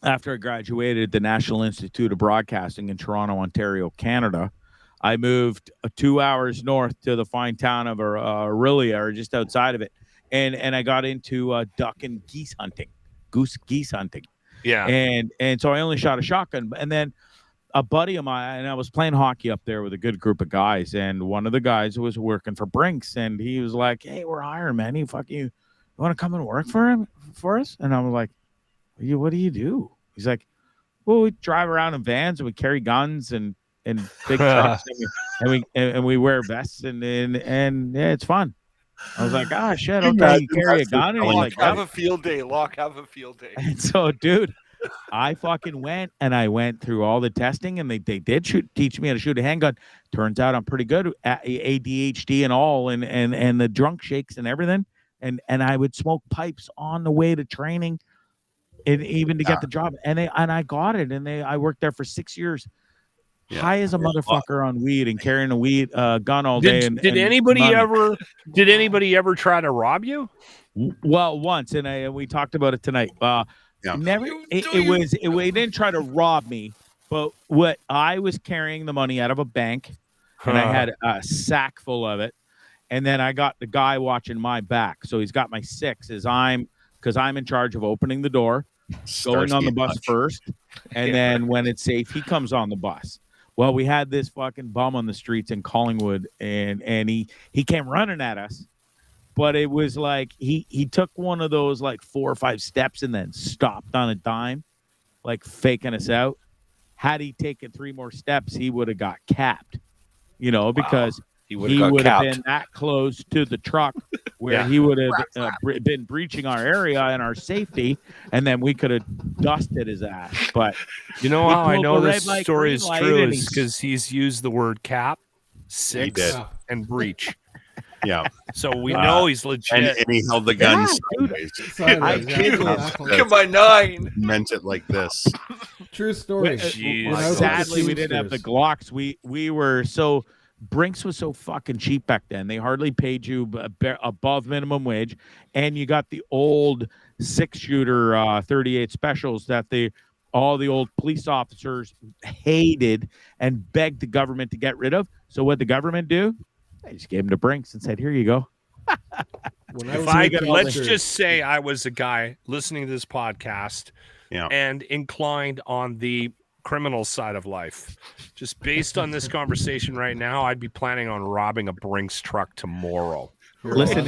E: after I graduated at the National Institute of Broadcasting in Toronto, Ontario, Canada, I moved 2 hours north to the fine town of Aurelia, or just outside of it, and I got into duck and geese hunting, geese hunting.
C: Yeah.
E: And so I only shot a shotgun. And then a buddy of mine, and I was playing hockey up there with a good group of guys, and one of the guys was working for Brinks, and he was like, "Hey, we're hiring, man. You want to come and work for us?" And I was like, "What do you do?" He's like, "Well, we drive around in vans and we carry guns and big trucks and we wear vests and yeah, it's fun." I was like, "Ah, shit, okay, you carry a gun?" And he's like,
F: Have
E: "Yeah."
F: a field day, Locke. Have a field day.
E: And so, dude, I fucking went and I went through all the testing, and they did teach me how to shoot a handgun. Turns out I'm pretty good at ADHD and all, and the drunk shakes and everything. And I would smoke pipes on the way to training, and even to get the job. And I got it. And I worked there for 6 years, high as a motherfucker on weed and carrying a weed gun all day.
C: Did anybody ever try to rob you?
E: Well, once, and we talked about it tonight. Never. We didn't try to rob me, but what I was carrying the money out of a bank, and I had a sack full of it, and then I got the guy watching my back, so he's got my 6 because I'm in charge of opening the door, going on the bus first, and then when it's safe, he comes on the bus. Well, we had this fucking bum on the streets in Collingwood, and he came running at us. But it was like he took one of those like 4 or 5 steps and then stopped on a dime, like faking us out. Had he taken 3 more steps, he would have got capped, because he would have been that close to the truck where he would have been breaching our area and our safety, and then we could have dusted his ass. But
C: you know how I know
E: the
C: this
E: red light,
C: story
E: green
C: is
E: light,
C: true
E: and
C: is because he's used the word cap, 6, and breach.
D: Yeah.
C: So we know he's legit.
D: And he held the gun sideways.
F: Look at my 9.
D: Meant it like this.
A: True story.
E: Sadly, we didn't have the Glocks. We were so Brinks was so fucking cheap back then. They hardly paid you above minimum wage, and you got the old 6-shooter 38 specials that all the old police officers hated and begged the government to get rid of. So what the government do? They just gave him to Brinks and said, "Here you go."
C: Let's just say I was a guy listening to this podcast and inclined on the criminal side of life. Just based on this conversation right now, I'd be planning on robbing a Brinks truck tomorrow.
E: Listen,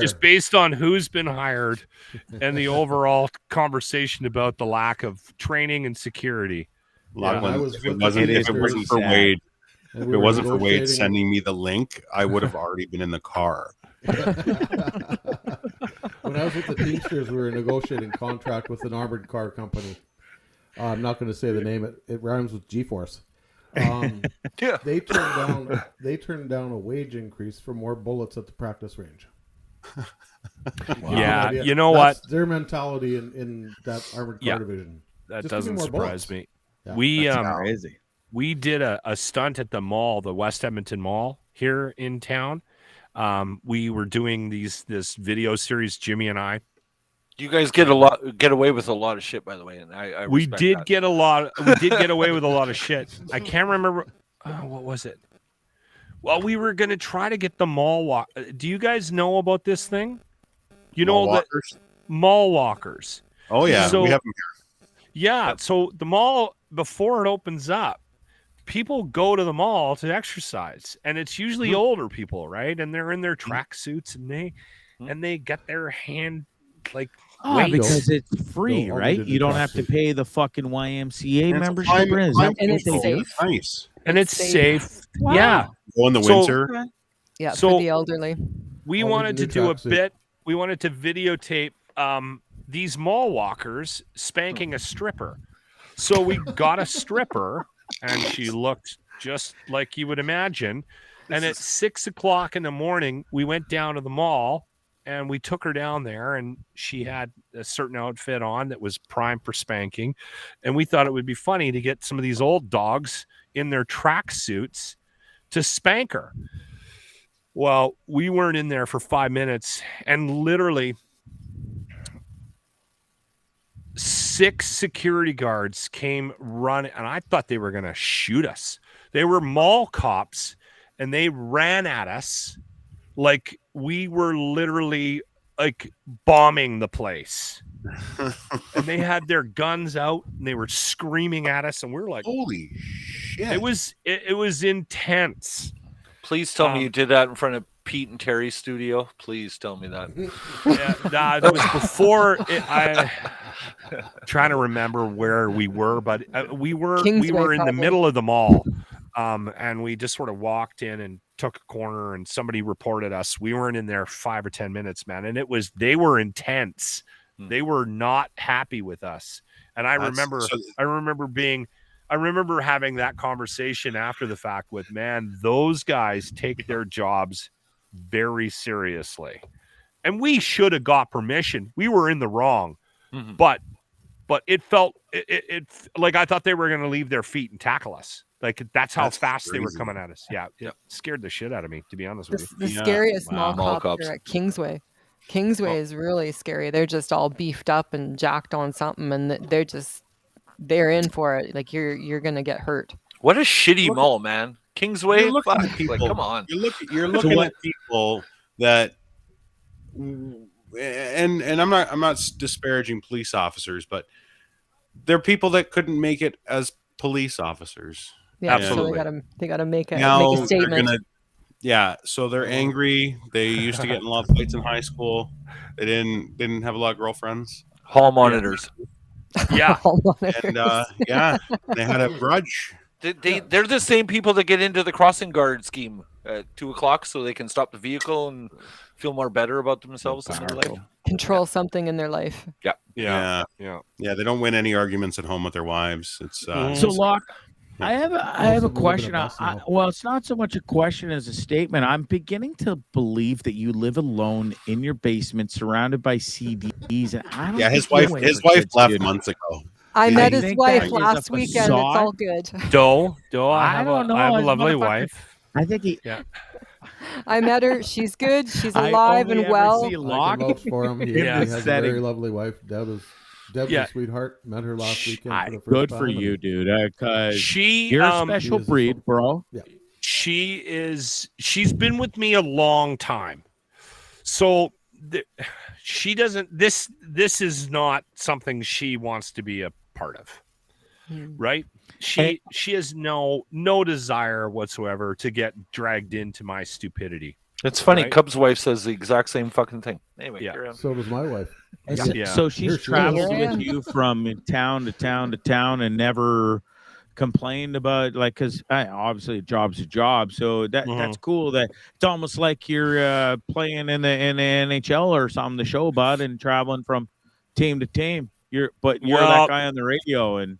C: just based on who's been hired and the overall conversation about the lack of training and security.
D: If it wasn't for Wade. If it wasn't for Wade sending me the link, I would have already been in the car.
A: When I was with the Teamsters, we were negotiating contract with an armored car company. I'm not going to say the name. It rhymes with G-Force. They turned down a wage increase for more bullets at the practice range.
C: Yeah, you know what?
A: That's their mentality in that armored car division.
C: That doesn't surprise me.
A: Yeah.
C: We did a stunt at the mall, the West Edmonton Mall here in town. We were doing this video series, Jimmy and I.
F: You guys get away with a lot of shit, by the way, and I
C: we did get away with a lot of shit. I can't remember what was it. Well, we were going to try to get the mall walk. Do you guys know about this thing? You know the mall walkers.
D: Oh yeah,
C: so,
D: we have them here.
C: Yeah, so the mall before it opens up, people go to the mall to exercise, and it's usually older people, right? And they're in their track suits, and they get their hand like weights.
E: Because it's free,
A: Don't all
E: right?
A: need to
E: You
A: do
E: don't
A: track
E: have to
A: suits.
E: pay the fucking YMCA
D: And it's a
E: membership.
D: climate-
E: Is that
D: climate
B: And it's
D: control.
B: safe.
D: That's nice.
C: And it's safe.
E: Wow.
C: Yeah.
D: Go in the
C: So-
D: winter.
B: Yeah,
C: So-
B: for the elderly.
C: We
A: All need
C: wanted
A: a
C: to
A: new
C: do a
A: tracksuit.
C: bit. We wanted to videotape these mall walkers spanking a stripper. So we got a stripper, and she looked just like you would imagine. And at 6 o'clock in the morning, we went down to the mall, and we took her down there, and she had a certain outfit on that was prime for spanking. And we thought it would be funny to get some of these old dogs in their track suits to spank her. Well, we weren't in there for 5 minutes, and literally 6 security guards came running, and I thought they were going to shoot us. They were mall cops, and they ran at us like we were literally like bombing the place. And they had their guns out, and they were screaming at us, and we were like,
D: Holy shit!
C: it was intense.
F: Please tell me you did that in front of Pete and Terry's studio. Please tell me that.
C: Yeah, it was before I trying to remember where we were, but we were
B: Kingsway,
C: in the
B: probably.
C: middle of the mall, and we just sort of walked in and took a corner, and somebody reported us. We weren't in there 5 or 10 minutes, man, and they were intense. They were not happy with us, and I remember having that conversation after the fact with, man, those guys take their jobs very seriously, and we should have got permission. We were in the wrong, but it felt it like I thought they were going to leave their feet and tackle us. Like that's how fast they were coming at us. Yeah, it scared the shit out of me, to be honest with you.
B: The scariest
F: Mall
B: mall cops
F: cops.
B: are at Kingsway. Kingsway is really scary. They're just all beefed up and jacked on something, and they're in for it. Like you're gonna get hurt.
F: What a shitty mall, man. Kingsway.
D: You're looking
F: Fuck,
D: at people.
F: like, come on.
D: You're looking at people that, and I'm not disparaging police officers, but they're people that couldn't make it as police officers.
B: Yeah,
C: Absolutely.
B: so they gotta make a
D: Now
B: statement.
D: so they're angry. They used to get in a lot of fights in high school. They didn't have a lot of girlfriends.
F: Hall monitors.
C: Yeah,
D: And they had a grudge.
F: They're the same people that get into the crossing guard scheme at 2 o'clock so they can stop the vehicle and feel more better about themselves in their life.
B: Control something in their life.
C: yeah.
D: They don't win any arguments at home with their wives. It's
E: So, Locke, I have a
A: moving
E: question.
A: a bus now.
E: Well, it's not so much a question as a statement. I'm beginning to believe that you live alone in your basement, surrounded by CDs. And I don't.
D: his
E: think
D: wife
E: you're
D: left
E: dude.
D: months ago.
B: I
D: Yeah,
B: met
D: I
B: his
E: think
B: wife
E: that is a
B: last weekend. It's all
E: facade.
B: good.
C: Doe, I
E: don't know.
C: have a
E: This
C: lovely
E: motherfucker-
C: wife.
E: I think he.
B: I met her. She's good. She's
E: I
B: alive
E: only
B: and
E: ever
B: well.
E: see
A: I can
E: Locke.
A: vouch for him. He
C: Yeah.
A: has a
E: Setting.
A: very lovely wife. Deb's
C: Yeah.
A: a sweetheart. Met her last weekend. For the first
E: Good
A: time,
E: for
A: and
E: you, dude. Because
C: She
E: you're a special
A: She is a
E: breed,
A: full-
E: bro.
C: she's been with me a long time, so she doesn't. This is not something she wants to be a part of, right? She has no desire whatsoever to get dragged into my stupidity.
F: It's funny.
C: Right.
F: Cub's wife says the exact same fucking thing. Anyway,
C: Yeah.
F: carry on.
A: So does my wife.
E: And
C: Yeah.
E: So
A: Here
E: she's
A: she is.
E: traveled
B: Here I
E: with
B: am.
E: you from town to town to town and never complained about, like, because obviously a job's a job. So that's cool. That it's almost like you're playing in the NHL or something to show about and traveling from team to team. You're that guy on the radio. And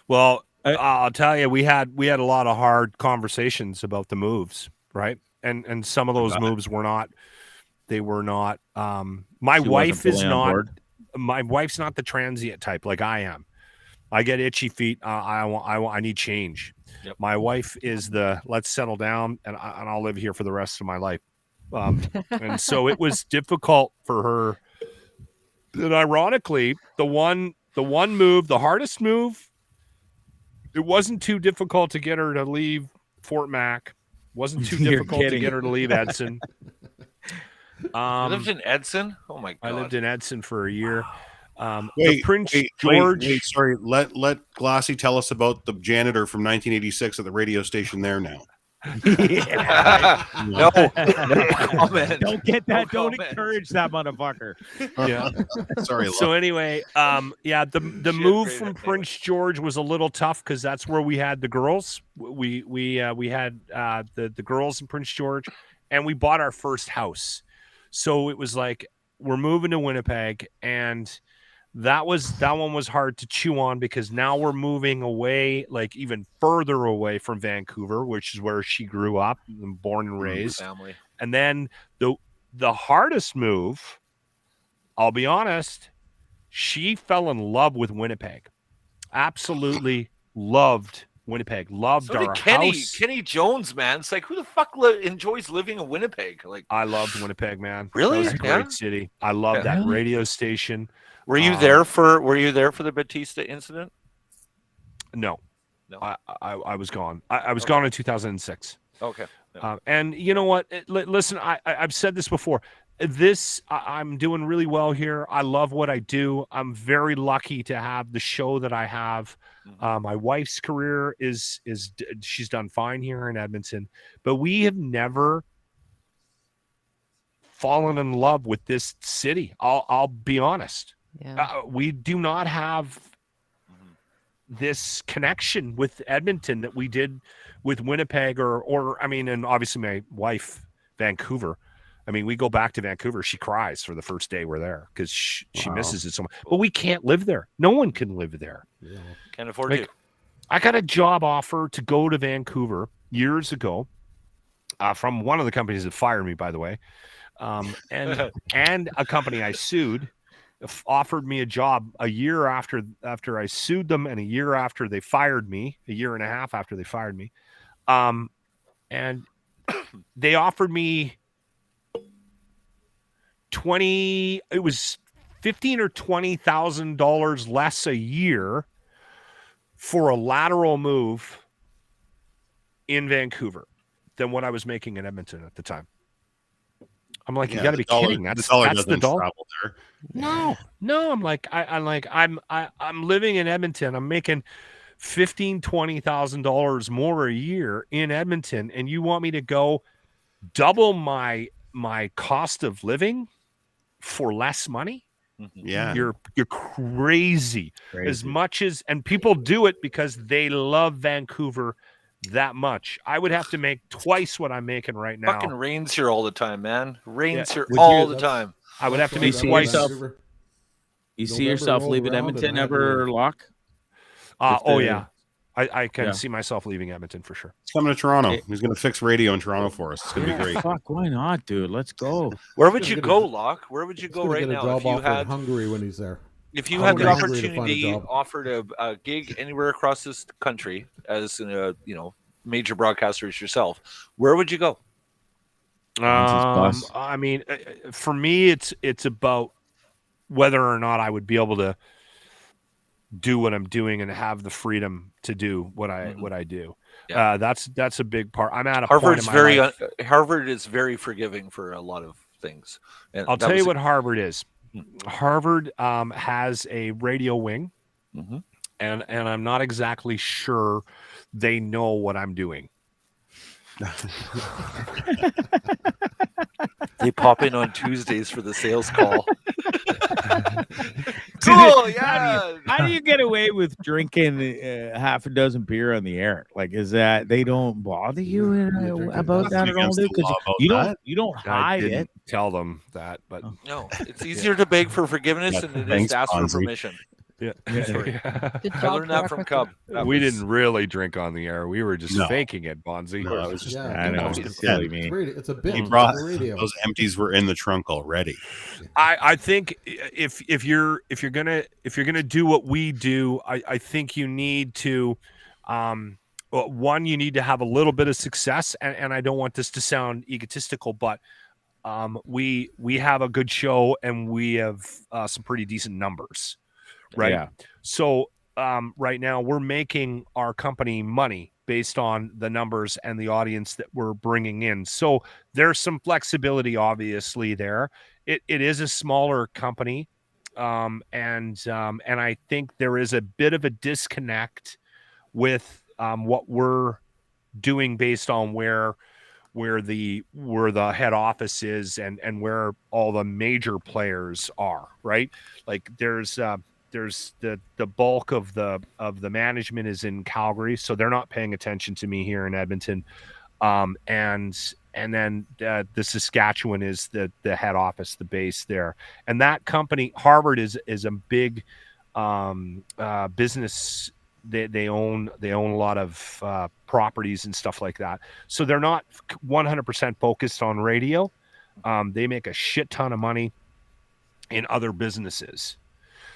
C: Well, I'll tell you, we had a lot of hard conversations about the moves, right? And some of those moves were not. They were not. My
E: She
C: wife
E: wasn't
C: is
E: fully on
C: not.
E: board.
C: My wife's not the transient type like I am. I get itchy feet. I need change.
F: Yep.
C: My wife is the let's settle down and I'll live here for the rest of my life. And so it was difficult for her. And ironically, the one move, the hardest move, it wasn't too difficult to get her to leave Fort Mac. Wasn't too
E: You're
C: difficult to
E: kidding.
C: get her to leave Edson.
F: You lived in Edson? Oh my god.
C: I lived in Edson for a year. The Prince George.
D: Wait, sorry. Let Glassy tell us about the janitor from 1986 at the radio station there now.
F: No comment.
E: Don't get that.
F: No
E: Don't
F: comment.
E: encourage that motherfucker.
C: Yeah.
D: Sorry.
C: So anyway, the move from Prince George was a little tough because that's where we had the girls. We had the girls in Prince George, and we bought our first house. So it was like we're moving to Winnipeg, and that one was hard to chew on because now we're moving away, like even further away from Vancouver, which is where she grew up and born and raised.
F: Family.
C: And then the hardest move, I'll be honest, she fell in love with Winnipeg. Absolutely loved Winnipeg. Loved
F: So did
C: our
F: Kenny,
C: house.
F: Kenny Jones, man. It's like, who the fuck enjoys living in Winnipeg? Like,
C: I loved Winnipeg, man.
F: Really?
C: That was a great city. I loved that radio station.
F: were you there for the Batista incident?
C: No.
F: No.
C: I was gone. I was gone in 2006.
F: Okay.
C: And you know what? Listen, I've said this before. I'm doing really well here. I love what I do. I'm very lucky to have the show that I have. My wife's career is she's done fine here in Edmonton, but we have never fallen in love with this city. I'll be honest.
B: Yeah.
C: We do not have this connection with Edmonton that we did with Winnipeg or I mean, and obviously my wife, Vancouver. I mean, we go back to Vancouver. She cries for the first day we're there because she misses it so much. But we can't live there. No one can live there.
A: Yeah.
F: Can't afford to.
C: I got a job offer to go to Vancouver years ago from one of the companies that fired me, by the way, and a company I sued offered me a job a year after I sued them, and a year after they fired me, a year and a half after they fired me, and they offered me $15,000 or $20,000 less a year for a lateral move in Vancouver than what I was making in Edmonton at the time. I'm like, you got to be kidding! That's the dollar. No. I'm like, I'm living in Edmonton. I'm making $15,000-$20,000 more a year in Edmonton, and you want me to go double my cost of living for less money?
D: Yeah,
C: you're crazy. As much as, and people do it because they love Vancouver that much. I would have to make twice what I'm making right now.
F: Fucking rains here all the time, man. Rains here
E: Would
F: all
E: you-
F: the time.
C: I would have to
E: You
C: make
E: see
C: twice.
E: yourself- You see yourself
A: rolled
E: leaving
A: around
E: Edmonton
A: and had
E: ever,
A: to-
E: Locke?
C: Oh
E: If the-
C: yeah, I can
E: Yeah.
C: see myself leaving Edmonton for sure.
D: He's coming to Toronto. He's going to fix radio in Toronto for us. It's going to be great.
E: Fuck, why not, dude? Let's go.
F: Where would
A: He's
F: you
A: gonna
F: go,
A: get-
F: Locke? Where would you
A: He's
F: go
A: gonna
F: right
A: get a
F: now
A: job
F: if you
A: offer in
F: had
A: Hungary when he's there.
F: if you
A: I'm
F: had the
A: hungry to find a
F: opportunity
A: job.
F: offered a gig anywhere across this country as a major broadcasters yourself? Where would you go?
E: Boss.
C: I mean, for me, it's about whether or not I would be able to do what I'm doing and have the freedom to do what I do.
F: Yeah.
C: That's a big part. I'm at a point in
F: Harvard's
C: my
F: very
C: life.
F: Harvard is very forgiving for a lot of things. And
C: I'll
F: that
C: tell you
F: was-
C: what Harvard is. Harvard has a radio wing,
F: Mhm.
C: and I'm not exactly sure they know what I'm doing.
F: They pop in on Tuesdays for the sales call. Cool, yeah.
E: How do you get away with drinking half a dozen beer on the air? Like, is that they don't bother you about that at all,
D: against
E: dude?
D: the law
E: Because
D: about
E: you don't
D: that.
E: you don't
C: I
E: hide
C: didn't
E: it.
C: tell them that, but
F: No, it's easier to beg for forgiveness
D: Yeah,
F: than it is
D: thanks,
F: to ask for
D: Fonzie.
F: permission.
C: yeah.
B: Good
F: I
B: job,
F: learned that from
B: track
F: Cub.
B: record.
F: That
C: We
F: was-
C: didn't really drink on the air. We were just
D: No.
C: faking it, Bonzi.
D: No, it was just
A: Yeah,
E: I know.
A: it's
E: It's silly me.
A: It's a bit.
D: he
A: It's
D: brought
A: on the radio.
D: those empties were in the trunk already.
C: I think if you're gonna do what we do, I think you need to one, you need to have a little bit of success, and I don't want this to sound egotistical, but we have a good show and we have some pretty decent numbers, right?
E: Yeah.
C: So right now we're making our company money based on the numbers and the audience that we're bringing in. So there's some flexibility, obviously, there. It is a smaller company. and I think there is a bit of a disconnect with what we're doing based on where the head office is and where all the major players are, right? Like there's the bulk of the management is in Calgary, so they're not paying attention to me here in Edmonton. And then the Saskatchewan is the head office, the base there. And that company, Harvard, is a big business. They own a lot of properties and stuff like that. So they're not 100% focused on radio. They make a shit ton of money in other businesses.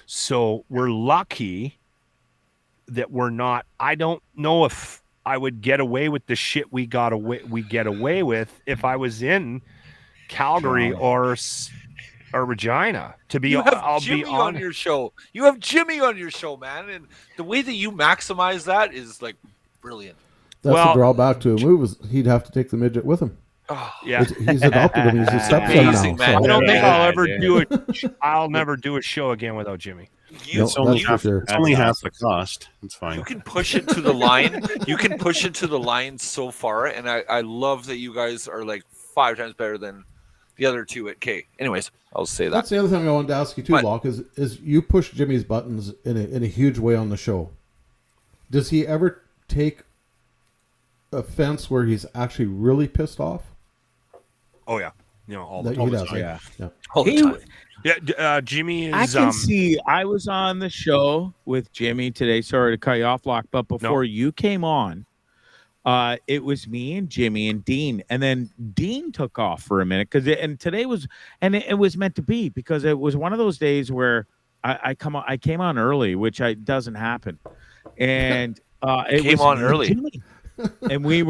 C: So we're lucky that we're not. I don't know if I would get away with the shit we get away with if I was in Calgary or Regina. I'll
F: Jimmy
C: be
F: on your show. You have Jimmy on your show, man, and the way that you maximize that is like brilliant.
A: That's the drawback to a move is he'd have to take the midget with him.
F: Oh,
C: yeah,
A: he's adopted him. He's his stepson
F: amazing,
A: now.
F: man.
A: So.
C: I don't think I'll ever do it. I'll never do a show again without Jimmy.
D: It's only half the cost. It's fine.
F: You can push it to the line. You can push it to the line so far, and I love that you guys are like 5 times better than the other two at K. Anyways, I'll say that.
A: That's the other thing I wanted to ask you too, Locke, is you push Jimmy's buttons in a huge way on the show. Does he ever take offense where he's actually really pissed off?
C: Oh yeah, all the time.
A: Yeah.
F: All the time.
C: Yeah, Jimmy is.
E: I can see. I was on the show with Jimmy today. Sorry to cut you off, Locke, but before you came on, it was me and Jimmy and Dean, and then Dean took off for a minute today was, and it was meant to be because it was one of those days where I came on early, which doesn't happen, and it
F: came
E: was
F: on early.
E: Jimmy. And me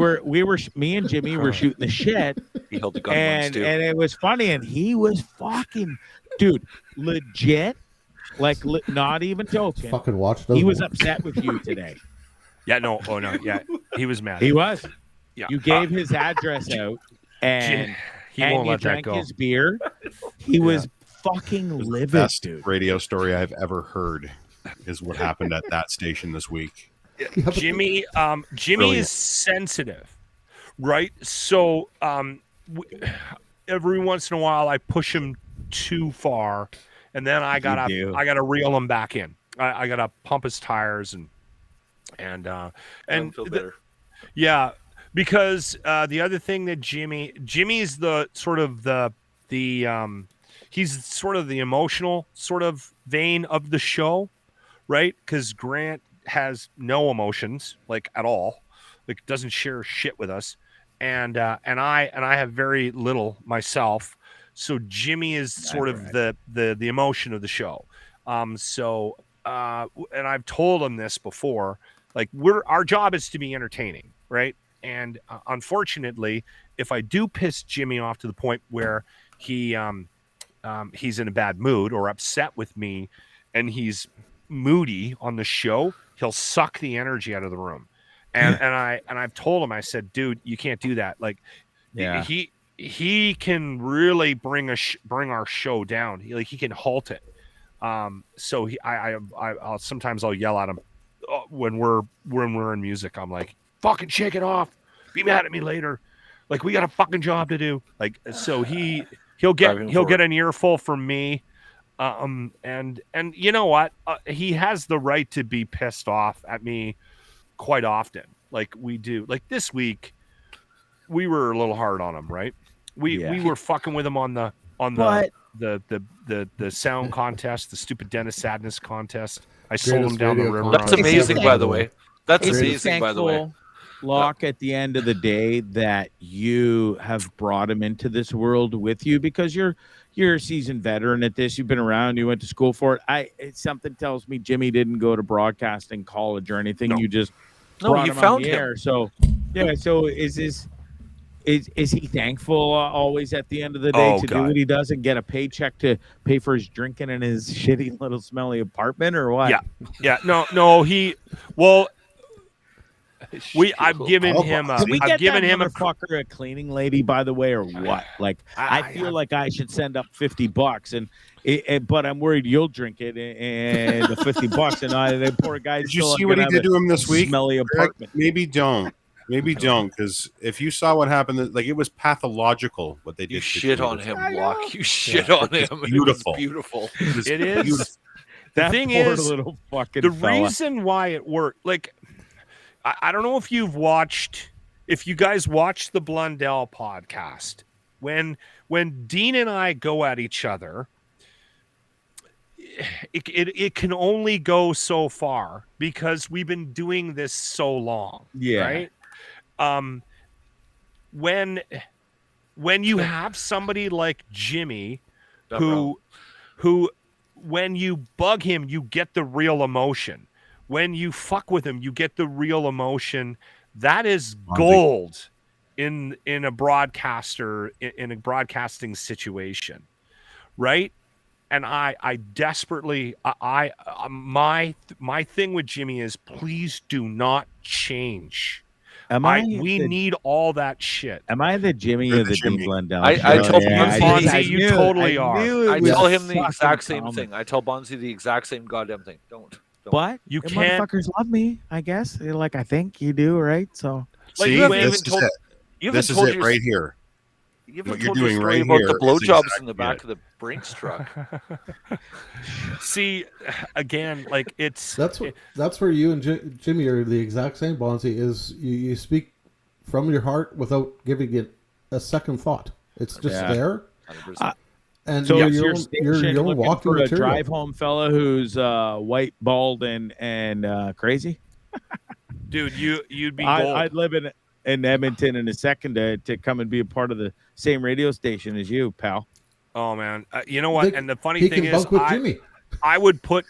E: and Jimmy were shooting the shit.
F: He held the gun
E: and it was funny, and he was fucking, dude, legit, like not even joking.
A: Fucking watch.
E: He was upset with you today.
C: Yeah, no, yeah, he was mad.
E: He was.
C: Yeah,
E: you gave his address out, and
C: he won't
E: you
C: let that
E: drank
C: go.
E: his beer. He was fucking livid,
D: best
E: dude.
D: Radio story I've ever heard is what happened at that station this week.
C: Jimmy is sensitive, right? So every once in a while I push him too far, and then I gotta reel him back in. I gotta pump his tires and
F: feel better.
C: Yeah, because the other thing that Jimmy's the sort of he's sort of the emotional sort of vein of the show, right? Because Grant has no emotions, like at all, like doesn't share shit with us, and I have very little myself. So Jimmy is sort of the emotion of the show. And I've told him this before, like our job is to be entertaining, right? And unfortunately, if I do piss Jimmy off to the point where he's in a bad mood or upset with me, and he's moody on the show, he'll suck the energy out of the room. And I've told him, I said, dude, you can't do that. Like,
E: yeah,
C: he can really bring our show down. He can halt it. So I'll sometimes I'll yell at him when we're in music. I'm like, fucking shake it off. Be mad at me later. Like, we got a fucking job to do. Like, so he'll get an earful from me. And you know what? He has the right to be pissed off at me quite often. Like we do. Like this week, we were a little hard on him, right? We were fucking with him on the sound contest, the stupid Dennis Sadness contest. I sold him down the river.
F: That's amazing, by the way. That's amazing, by the way.
E: Locke, at the end of the day, that you have brought him into this world with you because you're a seasoned veteran at this. You've been around. You went to school for it. Something tells me Jimmy didn't go to broadcasting college or anything.
C: No.
E: You just brought
F: you
E: him
F: found
E: on the
F: him.
E: air. So yeah. So is he thankful always at the end of the day do what he does and get a paycheck to pay for his drinking in his shitty little smelly apartment or what?
C: Yeah. No. I've given him a
E: motherfucker a cleaning lady, by the way, or what? Like, I feel like I should send up $50 and but I'm worried you'll drink it and the $50, and the poor guy's
D: Did you
E: still
D: see what he
E: gonna
D: did
E: have
D: to him this
E: a
D: week?
E: smelly apartment.
D: Maybe don't. Maybe don't, because if you saw what happened, like, it was pathological what they did.
F: You
D: to
F: shit
D: Jimmy
F: on
D: this
F: him,
D: week.
F: Locke. You shit on him.
D: Beautiful.
F: It was beautiful.
D: It was
C: It is.
D: beautiful.
C: The
E: That
C: thing
E: poor
C: is,
E: little fucking
C: the
E: fella.
C: reason why it worked, like, I don't know if you guys watched the Blundell podcast. When Dean and I go at each other, it can only go so far because we've been doing this so long.
E: Yeah.
C: Right. When you have somebody like Jimmy who when you bug him, you get the real emotion. When you fuck with him, you get the real emotion. That is gold in a broadcaster, in a broadcasting situation, right? And I desperately, my thing with Jimmy is, please do not change. We need all that shit.
E: Am I the Jimmy
D: You're
E: of
D: the
E: the Dean
D: Jimmy.
E: Blundell
F: I
E: show?
F: told
E: Yeah,
F: Bonzi,
C: you totally are.
F: I tell him the exact same
E: common.
F: thing. I tell Bonzi the exact same goddamn thing. Don't.
E: But
C: You
E: the
C: can't.
E: motherfuckers love me, I guess. They're like, I think you do, right? So
F: Like,
D: See,
F: you haven't
D: this
F: even
D: is
F: told.
D: it.
F: You haven't
D: This is
F: told
D: it
F: your,
D: right here.
F: You haven't
D: What you're
F: told your
D: doing
F: story
D: right
F: about
D: here
F: the
D: is
F: blowjobs in the
D: exactly
F: back
D: it.
F: of the Brinks truck.
C: See, again, like,
A: That's where you and Jimmy are the exact same. Bonzi is you speak from your heart without giving it a second thought. It's just there.
F: 100%.
A: And
E: so
A: you're
E: is
A: your
E: your
A: own,
E: station
A: your own
E: looking
A: walking
E: for a
A: material.
E: drive home fella who's white, bald, and crazy?
C: dude, you'd be gold.
E: I'd live in Edmonton in a second to come and be a part of the same radio station as you, pal.
C: Oh man, you know what? And the funny thing is,
A: bunk with Jimmy.
C: I would put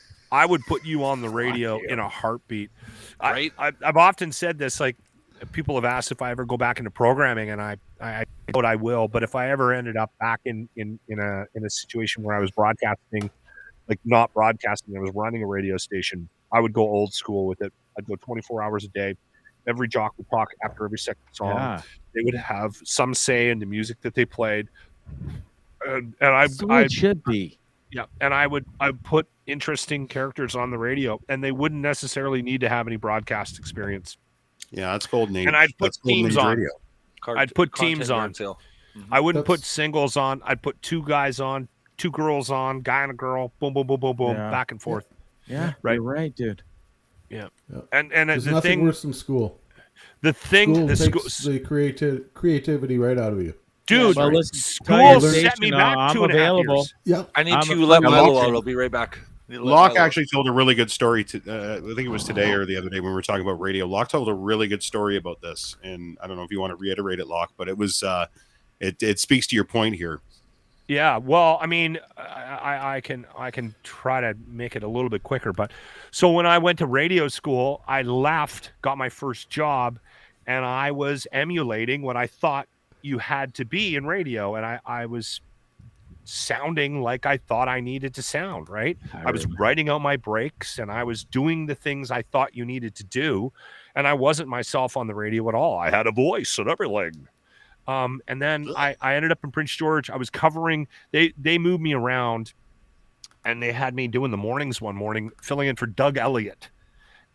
C: you on the radio in a heartbeat.
F: Right?
C: I've often said this. Like, people have asked if I ever go back into programming, and I know I will. But if I ever ended up back in a situation where I was broadcasting, like not broadcasting, I was running a radio station, I would go old school with it. I'd go 24 hours a day. Every jock would talk after every second song.
E: Yeah.
C: They would have some say in the music that they played. And
E: it should be.
C: Yeah, and I'd put interesting characters on the radio, and they wouldn't necessarily need to have any broadcast experience.
D: Yeah, that's golden age.
C: And I'd put
D: That's golden
C: teams
D: age
C: on.
D: radio.
C: I'd put teams on. I wouldn't put singles on. I'd put two guys on, two girls on, guy and a girl, boom, boom, boom, boom, boom, back and forth.
E: Yeah,
C: right,
E: you're right, dude.
C: Yeah,
A: Yep.
C: And
A: There's
C: the
A: nothing
C: thing,
A: worse than school.
C: the thing,
A: School
C: the
A: takes the creativity right out of you.
C: dude,
E: Well, listen,
C: school
E: station,
C: set me back
E: I'm
C: 2.5
E: available.
C: years.
A: Yep.
F: I need
E: I'm
F: to
E: a
F: let
E: fucking
F: Milo
E: legend.
F: out. I'll be right back.
D: Locke actually told a really good story. I think it was today or the other day when we were talking about radio. Locke told a really good story about this, and I don't know if you want to reiterate it, Locke, but it was it speaks to your point here.
C: Yeah, well, I mean, I can try to make it a little bit quicker, but so when I went to radio school, I left, got my first job, and I was emulating what I thought you had to be in radio, and I was sounding like I thought I needed to sound, right? I was writing out my breaks, and I was doing the things I thought you needed to do, and I wasn't myself on the radio at all. I had a voice and everything. And then I ended up in Prince George. I was covering, they moved me around, and they had me doing the mornings one morning, filling in for Doug Elliott.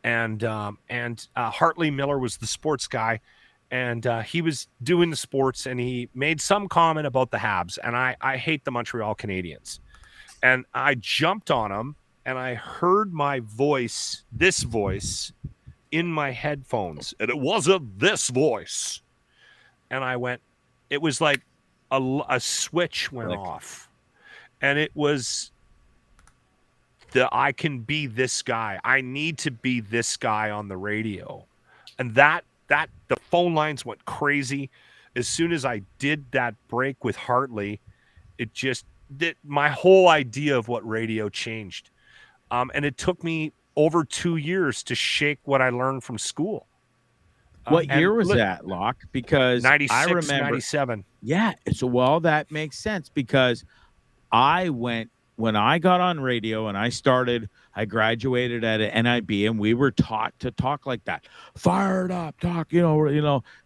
C: And Hartley Miller was the sports guy, and he was doing the sports, and he made some comment about the Habs, and I hate the Montreal Canadiens. And I jumped on him, and I heard my voice, this voice, in my headphones, and it wasn't this voice. And I went, it was like a switch went off. And it was I can be this guy. I need to be this guy on the radio. And that the phone lines went crazy. As soon as I did that break with Hartley, it just did, my whole idea of what radio changed. And it took me over 2 years to shake what I learned from school.
E: What year was that, Locke? Because
C: 96,
E: I remember
C: 97.
E: Yeah. So, well, that makes sense because when I got on radio and I graduated at an NIB, and we were taught to talk like that. Fired up, talk, hey,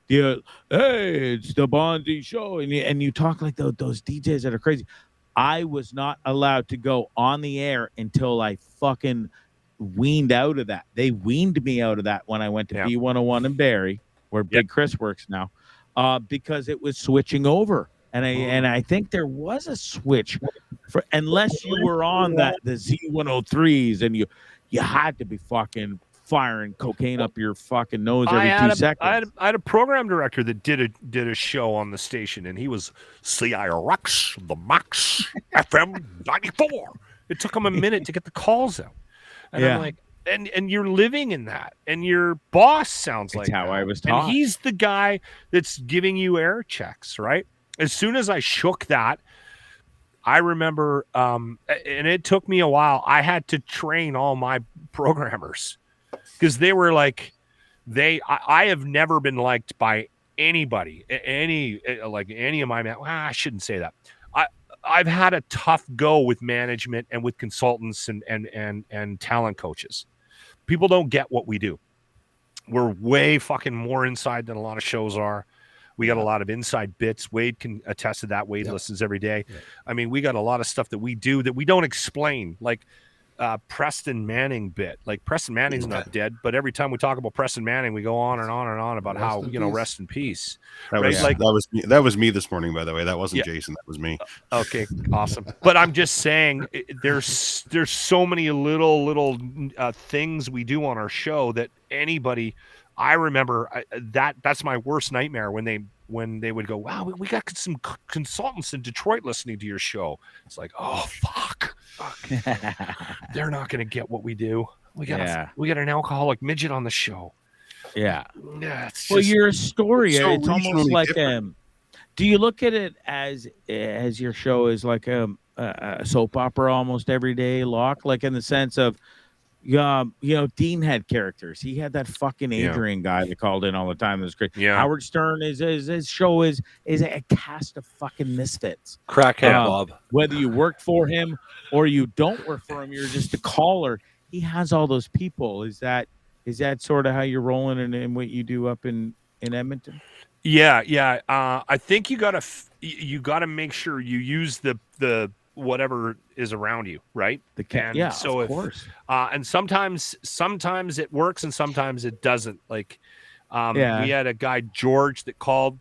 E: it's the Bonzi show. And you talk like those DJs that are crazy. I was not allowed to go on the air until I fucking weaned out of that. They weaned me out of that when I went to B101 in Barrie, where Big Chris works now, because it was switching over. And I think there was a switch for, unless you were on the Z103s and you had to be fucking firing cocaine up your fucking nose every 2 seconds.
C: I had a program director that did a show on the station, and he was CIRX, the Max FM 94. It took him a minute to get the calls out. And I'm like, and you're living in that, and your boss sounds like
E: how
C: that.
E: I was taught.
C: And he's the guy that's giving you air checks, right? As soon as I shook that, I remember, and it took me a while. I had to train all my programmers because they were like, I have never been liked by anybody, any of my men. Well, I shouldn't say that. I've had a tough go with management and with consultants and talent coaches. People don't get what we do. We're way fucking more inside than a lot of shows are. We got a lot of inside bits. Wade can attest to that. Wade listens every day. Yeah. I mean, we got a lot of stuff that we do that we don't explain, like Preston Manning bit. Like Preston Manning's not dead, but every time we talk about Preston Manning, we go on and on and on about how, rest in peace.
D: That was me this morning, by the way. That wasn't Jason. That was me.
C: Okay, awesome. But I'm just saying, there's so many little things we do on our show that anybody. I remember that's my worst nightmare when they would go, wow, we got some consultants in Detroit listening to your show. It's like, oh fuck. They're not going to get what we do. We got an alcoholic midget on the show.
E: Yeah.
C: It's just,
E: well, you're a story.
D: So
E: it's almost like
D: different.
E: Do you look at it as your show is like a soap opera almost every day, Locke? Like in the sense of, Dean had characters. He had that fucking Adrian guy that called in all the time. That was great.
C: Yeah.
E: Howard Stern his show is a cast of fucking misfits.
F: Crackhead Bob.
E: Whether you work for him or you don't work for him, you're just a caller. He has all those people. Is that sort of how you're rolling and what you do up in Edmonton?
C: Yeah. I think you gotta make sure you use the whatever is around you, right?
E: Of course.
C: And sometimes it works and sometimes it doesn't. Like, we had a guy, George, that called.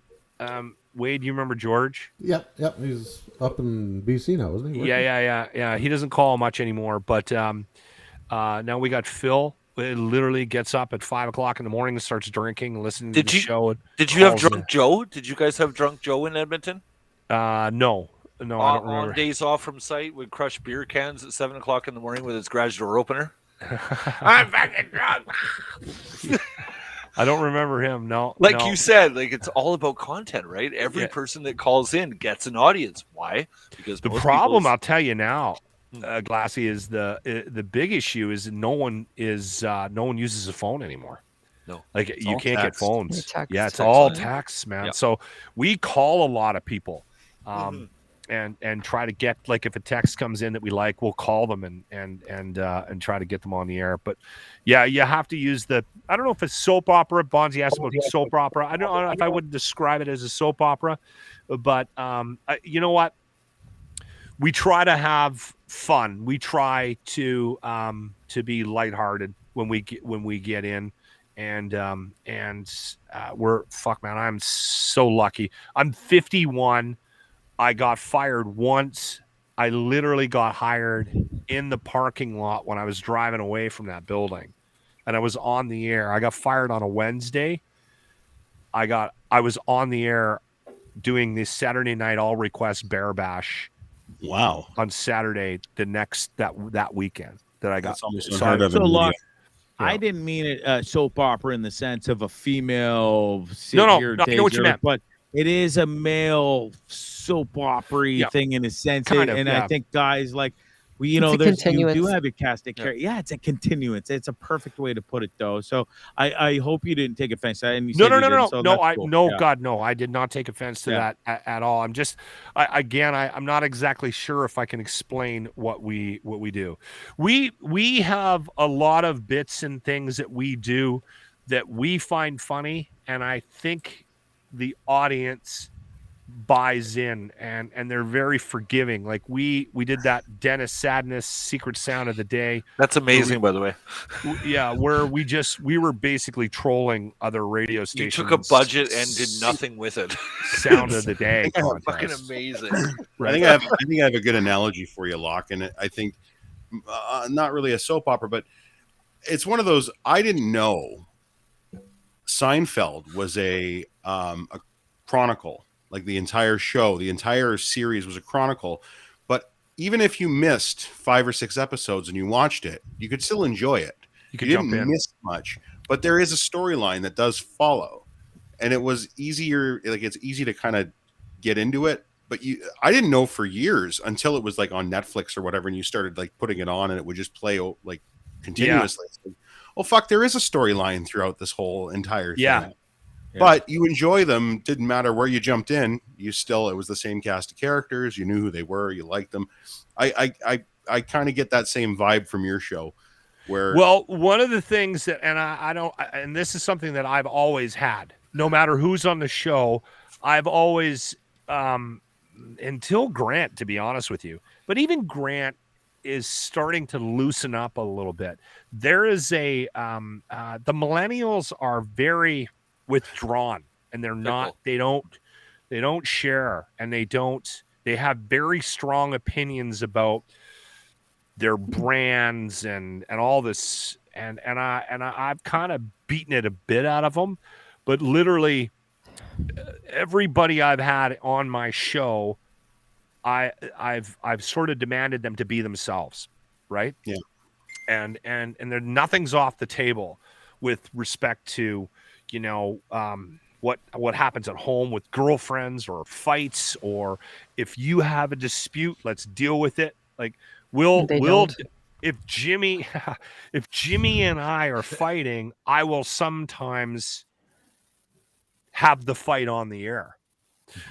C: Wade, you remember George?
A: Yep. He's up in BC now, isn't he?
C: Yeah. He doesn't call much anymore, but now we got Phil. It literally gets up at 5 o'clock in the morning and starts drinking and listening to the show.
F: Did you have Drunk Joe? Did you guys have Drunk Joe in Edmonton?
C: No, I don't remember.
F: On days off from site, would crush beer cans at 7 o'clock in the morning with his garage door opener. I'm fucking drunk.
C: I don't remember him. No,
F: you said, it's all about content, right? Every person that calls in gets an audience. Why? Because
C: the problem, I'll tell you now, Glassy, is the big issue is no one uses a phone anymore.
F: No,
C: you can't get phones.
B: It's
C: all texts, man.
F: Yeah.
C: So we call a lot of people. And try to get, like, if a text comes in that we like, we'll call them and try to get them on the air. But yeah, you have to use I don't know if it's soap opera. Bonzi asked about soap opera. I don't know if I would describe it as a soap opera, but you know what? We try to have fun. We try to be lighthearted when we get in. And we're man, I'm so lucky. I'm 51. I got fired once. I literally got hired in the parking lot when I was driving away from that building, and I was on the air. I got fired on a Wednesday. I was on the air doing the Saturday night all request bear bash.
D: Wow.
C: On Saturday, that weekend that I got.
D: That's almost unheard of.
E: I didn't mean it soap opera in the sense of a female.
C: No, I know what you meant,
E: but it is a male soap opera thing in a sense, I think guys like you do have your casting character. Yeah, it's a continuance. It's a perfect way to put it, though. So I hope you didn't take offense.
C: No. God, no. I did not take offense to that at all. I'm just, I'm not exactly sure if I can explain what we do. We have a lot of bits and things that we do that we find funny, and I think the audience buys in, and they're very forgiving. Like we did that Dennis Sadness Secret Sound of the Day.
F: That's amazing, by the way.
C: Yeah, where we were basically trolling other radio stations.
F: You took a budget and did nothing with it.
C: Sound of the Day contest.
F: Fucking amazing.
C: Right.
D: I think I have a good analogy for you, Locke, and I think not really a soap opera, but it's one of those. I didn't know Seinfeld was a chronicle. Like the entire show, the entire series was a chronicle. But even if you missed 5 or 6 episodes and you watched it, you could still enjoy it. You didn't miss much, but there is a storyline that does follow, and it was easier. Like it's easy to kind of get into it. But I didn't know for years until it was like on Netflix or whatever, and you started like putting it on, and it would just play like continuously. Yeah. Well, fuck, there is a storyline throughout this whole entire thing.
C: Yeah.
D: But you enjoy them. Didn't matter where you jumped in. It was the same cast of characters. You knew who they were. You liked them. I kind of get that same vibe from your show.
C: Well, one of the things that, and this is something that I've always had, no matter who's on the show, I've always, until Grant, to be honest with you, but even Grant is starting to loosen up a little bit. There is the millennials are very withdrawn, and they don't share, and they have very strong opinions about their brands and all this, and I've kind of beaten it a bit out of them, but literally everybody I've had on my show, I've sort of demanded them to be themselves, right?
D: Yeah.
C: And there nothing's off the table with respect to, what happens at home with girlfriends or fights, or if you have a dispute, let's deal with it. Like if Jimmy and I are fighting, I will sometimes have the fight on the air.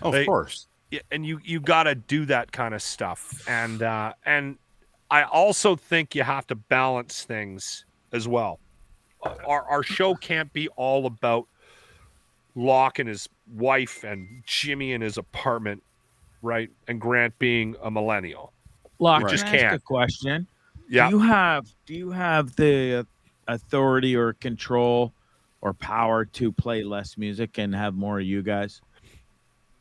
D: Oh, of course.
C: And you got to do that kind of stuff. And I also think you have to balance things as well. Our show can't be all about Locke and his wife and Jimmy in his apartment, right? And Grant being a millennial.
E: Locke, right. Can I ask a question?
C: Yeah.
E: Do you have the authority or control or power to play less music and have more of you guys?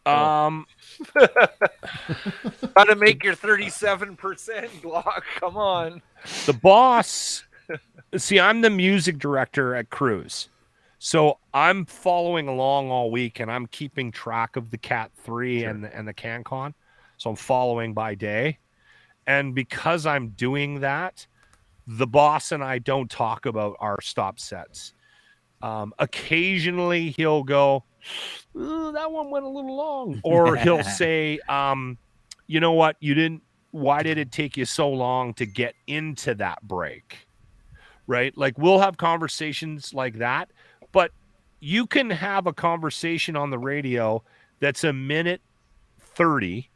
F: Gotta make your 37%, Locke. Come on.
C: The boss. See, I'm the music director at Cruise. So I'm following along all week, and I'm keeping track of the Cat 3 and the CanCon. So I'm following by day. And because I'm doing that, the boss and I don't talk about our stop sets. Occasionally he'll go, that one went a little long. Or he'll say, you know what? Why did it take you so long to get into that break? Right? Like we'll have conversations like that, but you can have a conversation on the radio that's a minute 30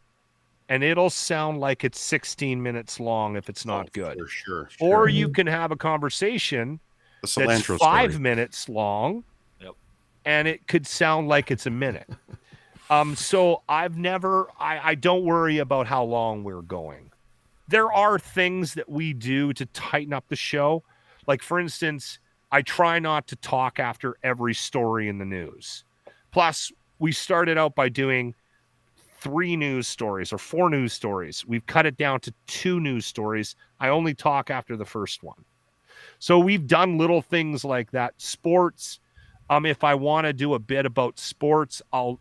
C: and it'll sound like it's 16 minutes long if it's not good.
D: For sure.
C: Or you can have a conversation that's 5 minutes long, and it could sound like it's a minute. So I don't worry about how long we're going. There are things that we do to tighten up the show. Like, for instance, I try not to talk after every story in the news. Plus, we started out by doing 3 news stories or 4 news stories. We've cut it down to 2 news stories. I only talk after the first one. So we've done little things like that. Sports. If I want to do a bit about sports, I'll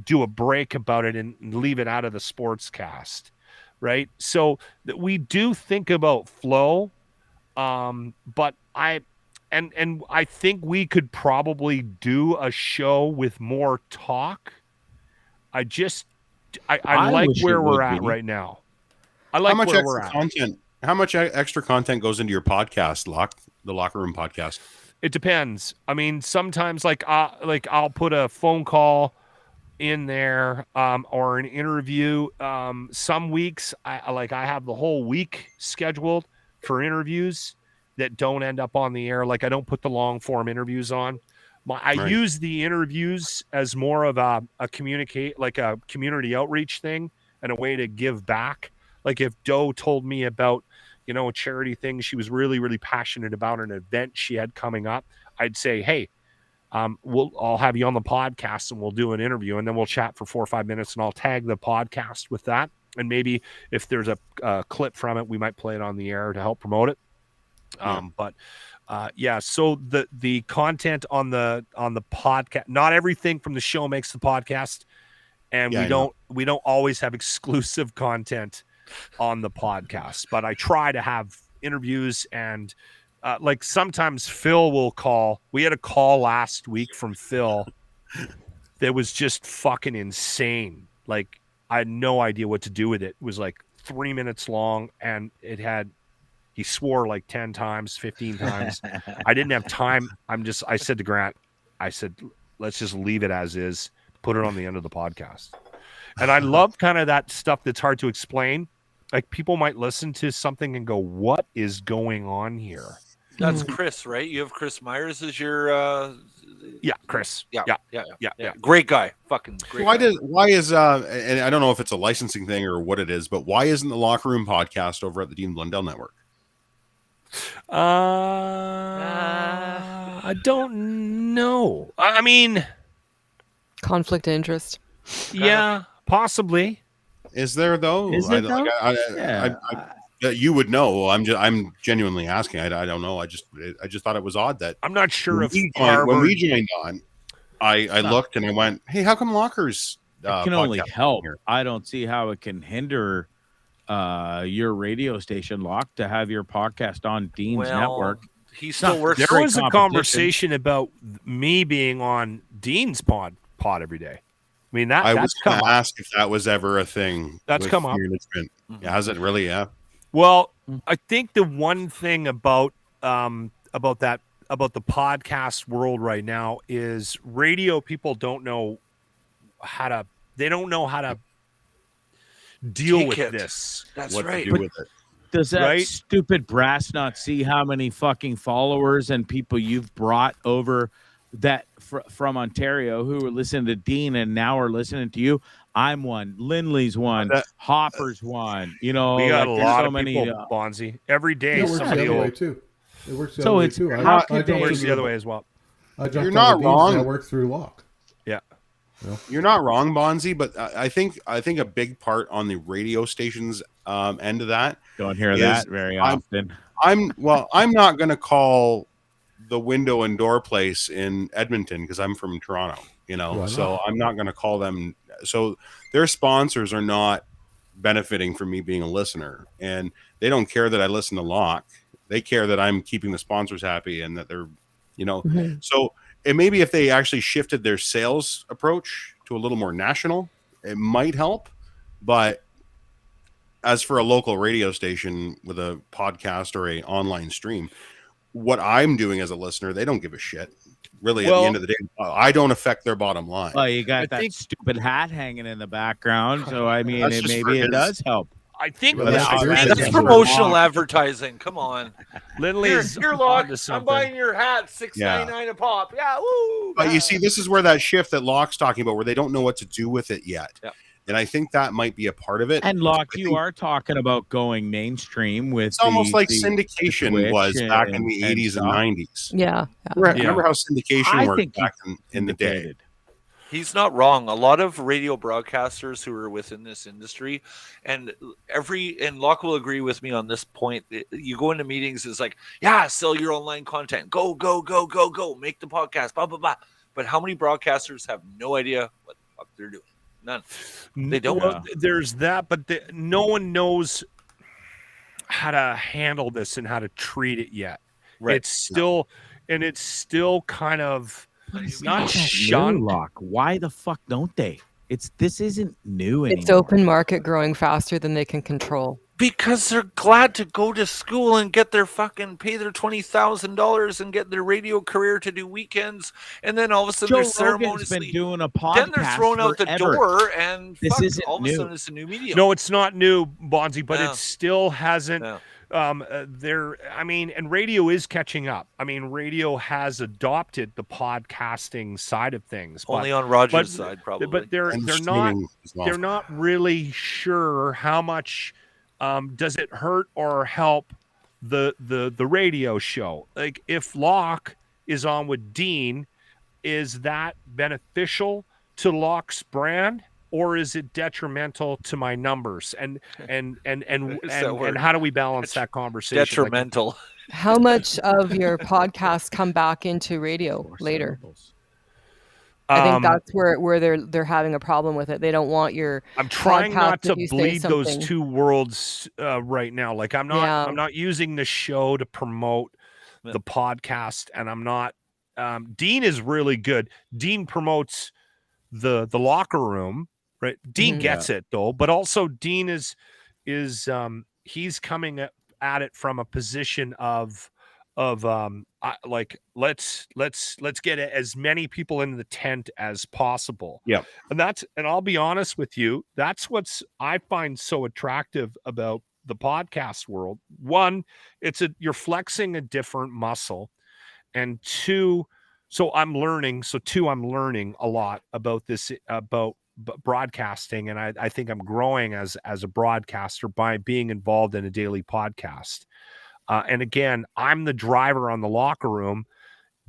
C: do a break about it and leave it out of the sports cast. Right. So that we do think about flow. But I think we could probably do a show with more talk. I like where we're at right now. I like where we're at.
D: How much extra content goes into your podcast, the Locker Room podcast?
C: It depends. I mean, sometimes I'll put a phone call in there, or an interview. Some weeks I have the whole week scheduled for interviews that don't end up on the air. Like I don't put the long form interviews on. I use the interviews as more of a community outreach thing and a way to give back. Like if Doe told me about, a charity thing she was really, really passionate about, an event she had coming up, I'd say, hey, I'll have you on the podcast and we'll do an interview, and then we'll chat for 4 or 5 minutes, and I'll tag the podcast with that. And maybe if there's a clip from it, we might play it on the air to help promote it. So the content on the podcast, not everything from the show makes the podcast, and we don't always have exclusive content on the podcast, but I try to have interviews, and like sometimes Phil will call. We had a call last week from Phil that was just fucking insane. Like I had no idea what to do with it. It was like 3 minutes long, and he swore like 10 times, 15 times. I didn't have time. I said to Grant, let's just leave it as is, put it on the end of the podcast. And I love kind of that stuff that's hard to explain. Like people might listen to something and go, what is going on here?
F: That's Chris, right? You have Chris Myers as your
C: yeah, Chris. Yeah.
F: Great guy. Fucking great.
D: Why is and I don't know if it's a licensing thing or what it is, but why isn't the Locker Room podcast over at the Dean Blundell Network?
C: I don't know. I mean,
B: conflict of interest.
C: Yeah, possibly.
D: Is there though?
E: Is it though?
D: You would know. I'm genuinely asking. I don't know. I just thought it was odd that
C: I'm not sure if
D: when we joined on, I looked and I went, hey, how come Lockers?
E: It can only help. Here? I don't see how it can hinder your radio station, Locke, to have your podcast on Dean's network.
F: He's still works.
C: There was a conversation about me being on Dean's pod every day. I mean,
D: I was going to ask if that was ever a thing.
C: That's come up.
D: Yeah, has it really? Yeah.
C: Well, I think the one thing about the podcast world right now is radio people don't know how to deal with this.
F: That's right.
D: To do with it.
E: Does that stupid brass not see how many fucking followers and people you've brought over that from Ontario who are listening to Dean and now are listening to you? I'm one. Lindley's one. Hopper's one. You know,
C: we got a lot of people, Bonzi. Every day,
A: it works the other way too. It works the
E: so
A: other way
E: it's
A: too.
C: It works the other way as well.
D: You're not wrong.
A: I work through Locke.
C: Yeah.
D: You're not wrong, Bonzi, but I think a big part on the radio station's end of that.
E: Don't hear that very often.
D: I'm not going to call the window and door place in Edmonton because I'm from Toronto, so I'm not going to call them. So their sponsors are not benefiting from me being a listener, and they don't care that I listen to Locke. They care that I'm keeping the sponsors happy and that they're, so. And maybe if they actually shifted their sales approach to a little more national, it might help. But as for a local radio station with a podcast or a online stream, what I'm doing as a listener, they don't give a shit. Really, at the end of the day, I don't affect their bottom line.
E: Well, you got that stupid hat hanging in the background, so I mean, it does help.
C: I think
F: that's promotional advertising. Come on,
C: Lindley's
F: here, Locke. I'm buying your hat, $6.99 a pop. Yeah, woo.
D: But you see, this is where that shift that Locke's talking about, where they don't know what to do with it yet.
F: Yeah.
D: And I think that might be a part of it.
E: And Locke, you are talking about going mainstream with.
D: It's almost like syndication was back in the 80s and 90s.
B: Yeah.
D: Remember how syndication worked back in the day?
F: He's not wrong. A lot of radio broadcasters who are within this industry, and Locke will agree with me on this point. You go into meetings, it's like, yeah, sell your online content. Go, make the podcast, blah, blah, blah. But how many broadcasters have no idea what the fuck they're doing? None. They don't.
C: Well, there's that, but no one knows how to handle this and how to treat it yet. Right. It's still kind of. It's not shunned.
E: Locke. Why the fuck don't they? This isn't new anymore.
B: It's open market growing faster than they can control.
F: Because they're glad to go to school and get their pay their $20,000 and get their radio career to do weekends, and then all of a sudden they're ceremoniously
E: been doing a podcast.
F: Then they're thrown out the door, and
E: this isn't
F: all
E: new.
F: of a sudden it's a new medium.
C: No, it's not new, Bonzi, but it still hasn't. And radio is catching up. I mean, radio has adopted the podcasting side of things,
F: only on Roger's side, probably.
C: But they're not really sure how much does it hurt or help the radio show. Like if Locke is on with Dean, is that beneficial to Locke's brand? Or is it detrimental to my numbers? And how do we balance that conversation?
F: Detrimental.
B: Like, how much of your podcasts come back into radio later? I think that's where they're having a problem with it. They don't want your.
C: I'm trying not to bleed those two worlds right now. Like I'm not using the show to promote the podcast, and I'm not. Dean is really good. Dean promotes the locker room. Right, Dean gets it though, but also Dean is he's coming at it from a position of like let's get as many people in the tent as possible.
D: Yeah,
C: and I'll be honest with you, that's what's I find so attractive about the podcast world. One, you're flexing a different muscle, and two, I'm learning a lot about this about broadcasting, and I think I'm growing as a broadcaster by being involved in a daily podcast. And again, I'm the driver on the locker room.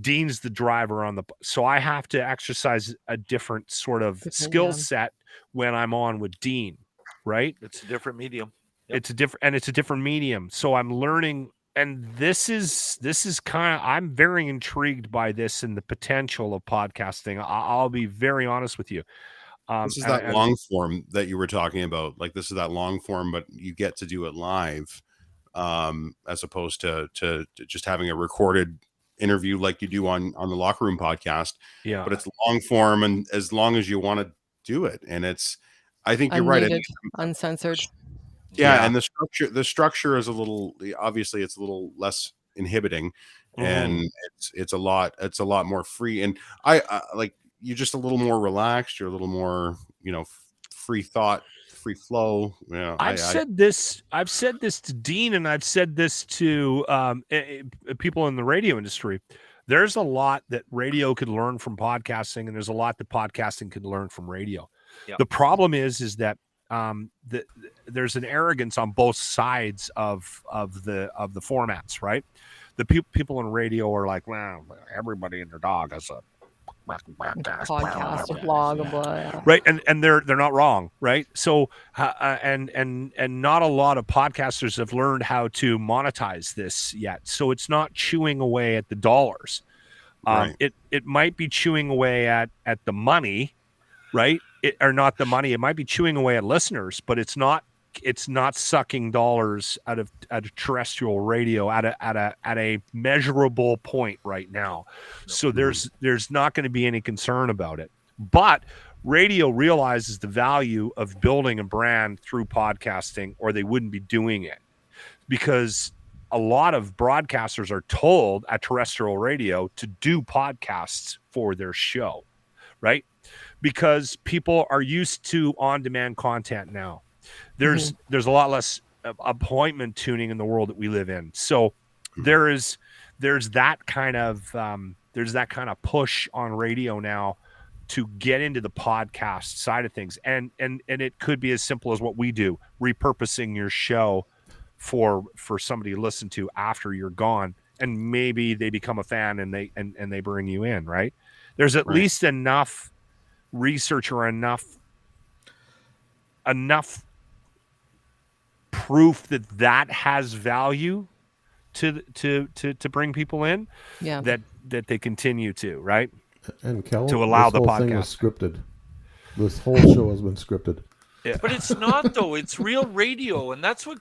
C: Dean's the driver on so I have to exercise a different sort of skill set when I'm on with Dean, right?
F: It's a different medium.
C: Yep. It's a different medium. So I'm learning, and this is I'm very intrigued by this and the potential of podcasting. I'll be very honest with you.
D: This is that long form that you were talking about. Like this is that long form, but you get to do it live, as opposed to just having a recorded interview like you do on the Locker Room podcast.
C: Yeah,
D: but it's long form, and as long as you want to do it, and I think you're right.
B: Uncensored.
D: Yeah, and the structure is obviously it's a little less inhibiting, and it's a lot more free, and I like. You're just a little more relaxed. You're a little more, free thought, free flow.
C: I've said this to Dean, and I've said this to people in the radio industry. There's a lot that radio could learn from podcasting, and there's a lot that podcasting could learn from radio. Yep. The problem is that there's an arrogance on both sides of the formats, right? The people in radio are like, well, everybody and their dog has a
B: podcast, a blog, blah.
C: Right, and they're not wrong, right? So and not a lot of podcasters have learned how to monetize this yet, so it's not chewing away at the dollars.
D: Right.
C: It might be chewing away at the money, right? Or not the money. It might be chewing away at listeners, but it's not sucking dollars out of terrestrial radio at a measurable point right now. So there's not going to be any concern about it. But radio realizes the value of building a brand through podcasting, or they wouldn't be doing it, because a lot of broadcasters are told at terrestrial radio to do podcasts for their show, right? Because people are used to on-demand content now. There's a lot less appointment tuning in the world that we live in. So there's that kind of push on radio now to get into the podcast side of things. And it could be as simple as what we do, repurposing your show for somebody to listen to after you're gone, and maybe they become a fan and they bring you in, right? There's at least enough research or enough proof that has value to bring people in, that they continue to, right?
A: And Kel,
C: to allow the podcast.
A: Thing was scripted. This whole show has been scripted.
F: Yeah. But it's not, though. It's real radio, and that's what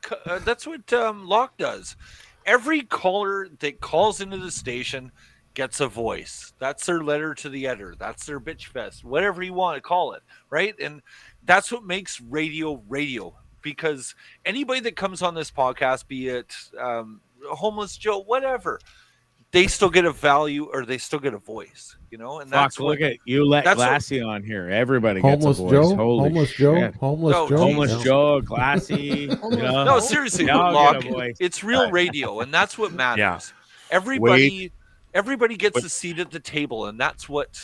F: Locke does. Every caller that calls into the station gets a voice. That's their letter to the editor. That's their bitch fest, whatever you want to call it, right? And that's what makes radio. Because anybody that comes on this podcast, be it Homeless Joe, whatever, they still get a value or they still get a voice, you know. And that's
E: look at you. Let Glassy on here. Everybody gets a voice.
A: Homeless Joe,
E: homeless Joe, Glassy.
F: No, seriously, Locke, it's real radio, and that's what matters.
C: Yeah.
F: Everybody gets a seat at the table, and that's what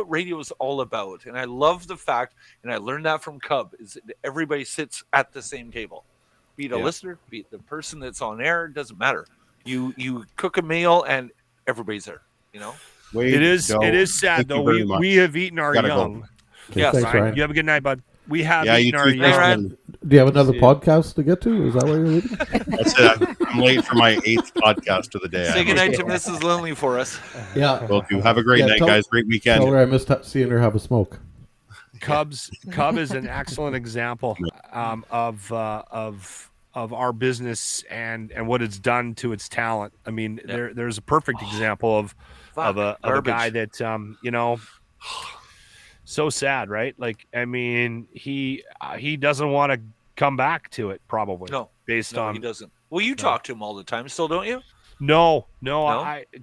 F: radio is all about. And I love the fact, and I learned that from Cub, is that everybody sits at the same table. Be it a listener, be it the person that's on air, it doesn't matter. You cook a meal and everybody's there, you know.
C: It is sad though. We have eaten our young.
A: Okay, yes, thanks, Ryan.
C: You have a good night, bud. We have eaten our young.
A: Do you have another podcast to get to? Is that why you're leaving?
D: That's it. I'm late for my 8th podcast of the day.
F: Say goodnight to Mrs. Lindley for us.
A: Yeah.
D: Will do. Have a great night, guys. Great weekend.
A: Tell her I missed seeing her have a smoke.
C: Cub is an excellent example of our business and what it's done to its talent. I mean, there's a perfect example of a guy that you know, so sad, right? Like, I mean, he doesn't want to come back to it, probably.
F: No,
C: on
F: he doesn't. Well, you talk to him all the time, still, don't you?
C: No.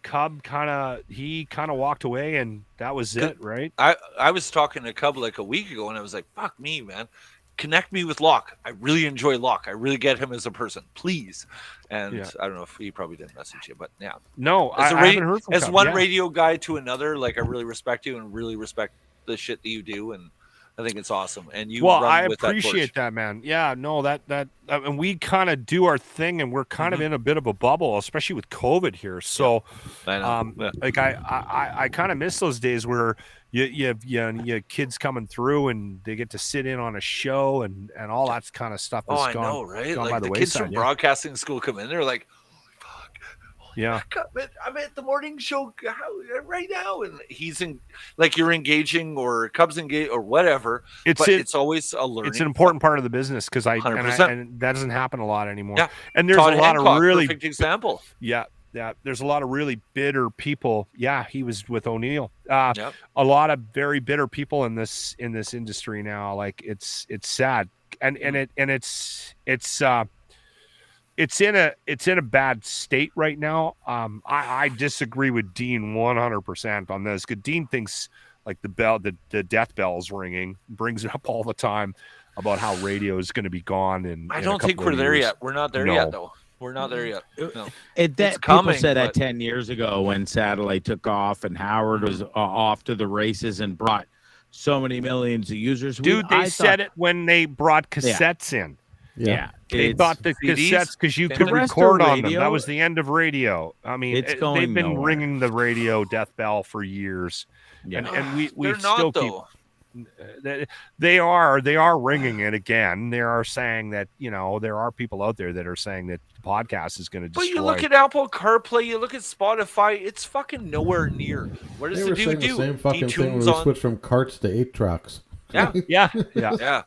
C: Cub kind of walked away, and that was it, right?
F: I was talking to Cub like a week ago, and I was like, "Fuck me, man. Connect me with Locke. I really enjoy Locke. I really get him as a person, please." And I don't know if he probably didn't message you, but yeah.
C: No, I haven't heard from Cub.
F: One radio guy to another, like, I really respect you and really respect the shit that you do, and I think it's awesome. And you,
C: I appreciate that, man. Yeah, no, that and we kind of do our thing, and we're kind of in a bit of a bubble, especially with COVID here. So, like I kind of miss those days where you have kids coming through and they get to sit in on a show and all that kind of stuff.
F: I know, right? Like the kids from broadcasting school come in, they're like,
C: yeah,
F: I'm at the morning show right now, and he's like, you're engaging or Cubs engage or whatever. It's always a learning.
C: It's an important part of the business because and that doesn't happen a lot anymore.
F: Yeah.
C: And there's a lot of really
F: perfect example.
C: Yeah. There's a lot of really bitter people. Yeah, he was with O'Neill. A lot of very bitter people in this industry now. Like, it's sad, and it's in a bad state right now. I disagree with Dean 100% on this. Because Dean thinks like the death bell's ringing, brings it up all the time about how radio is going to be gone. And
F: I don't think we're there yet. We're not there yet, though. We're not there yet. No.
E: People said that 10 years ago when satellite took off and Howard was off to the races and brought so many millions of users.
C: Dude, they said it when they brought cassettes in.
E: Yeah.
C: They thought the cassettes, because you could record on them. That was the end of radio. I mean, they've been ringing the radio death bell for years. Yeah. And we still keep. They are ringing it again. They are saying that, you know, there are people out there that are saying that the podcast is going to destroy.
F: But you look at Apple CarPlay, you look at Spotify, it's fucking nowhere near. What does the dude do?
A: The same fucking thing when we switched from carts to 8-tracks.
F: Yeah.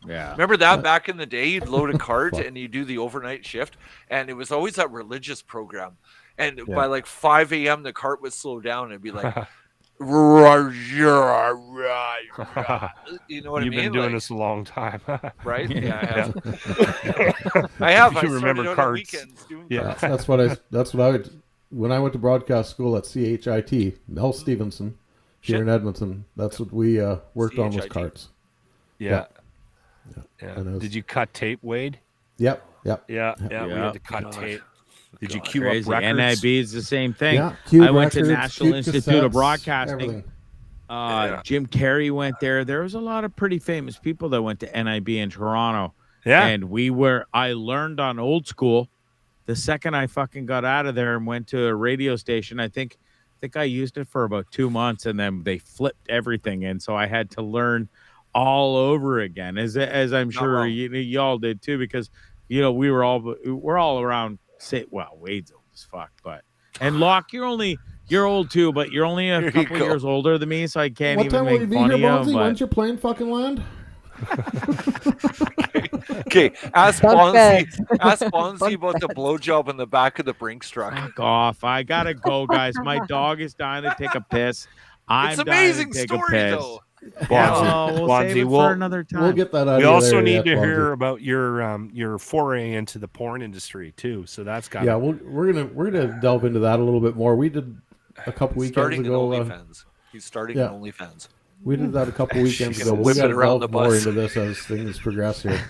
F: Remember that back in the day? You'd load a cart and you do the overnight shift, and it was always that religious program. And by like 5 a.m., the cart would slow down and be like, you know what I mean?
C: You've been doing this a long time,
F: right? Yeah, I have. I have.
C: You remember carts?
A: That's what I would. When I went to broadcast school at CHIT, Mel Stevenson here in Edmonton, that's what we worked on was carts.
C: Yeah. Did you cut tape, Wade?
A: Yep.
C: We had to cut tape. Did you queue up records?
E: NIB is the same thing.
A: Yeah,
E: I went to National Institute of Broadcasting. Jim Carrey went there. There was a lot of pretty famous people that went to NIB in Toronto.
C: Yeah.
E: And I learned on old school. The second I fucking got out of there and went to a radio station, I think I used it for about 2 months, and then they flipped everything. And so I had to learn all over again, as I'm sure y'all did too, because, you know, we're all around. Wade's old as fuck, and Locke, you're old too, but you're only a couple years older than me, so I can't even make fun of you.
A: Bonzi? When's your plane fucking land?
F: Okay, ask Bonzi about the blowjob in the back of the Brinks truck.
E: Fuck off! I gotta go, guys. My dog is dying to take a piss.
F: It's an amazing story, though.
E: We'll save it for another time.
A: We'll get that out.
C: We also need
A: yet,
C: to
A: Bonzi.
C: hear about your foray into the porn industry too. So that's got
A: we're gonna delve into that a little bit more. We did a couple weekends ago.
F: He's starting an OnlyFans.
A: We did that a couple weekends ago.
F: Whip
A: We got
F: it around
A: to
F: the
A: delve more
F: bus.
A: into this as things progress here.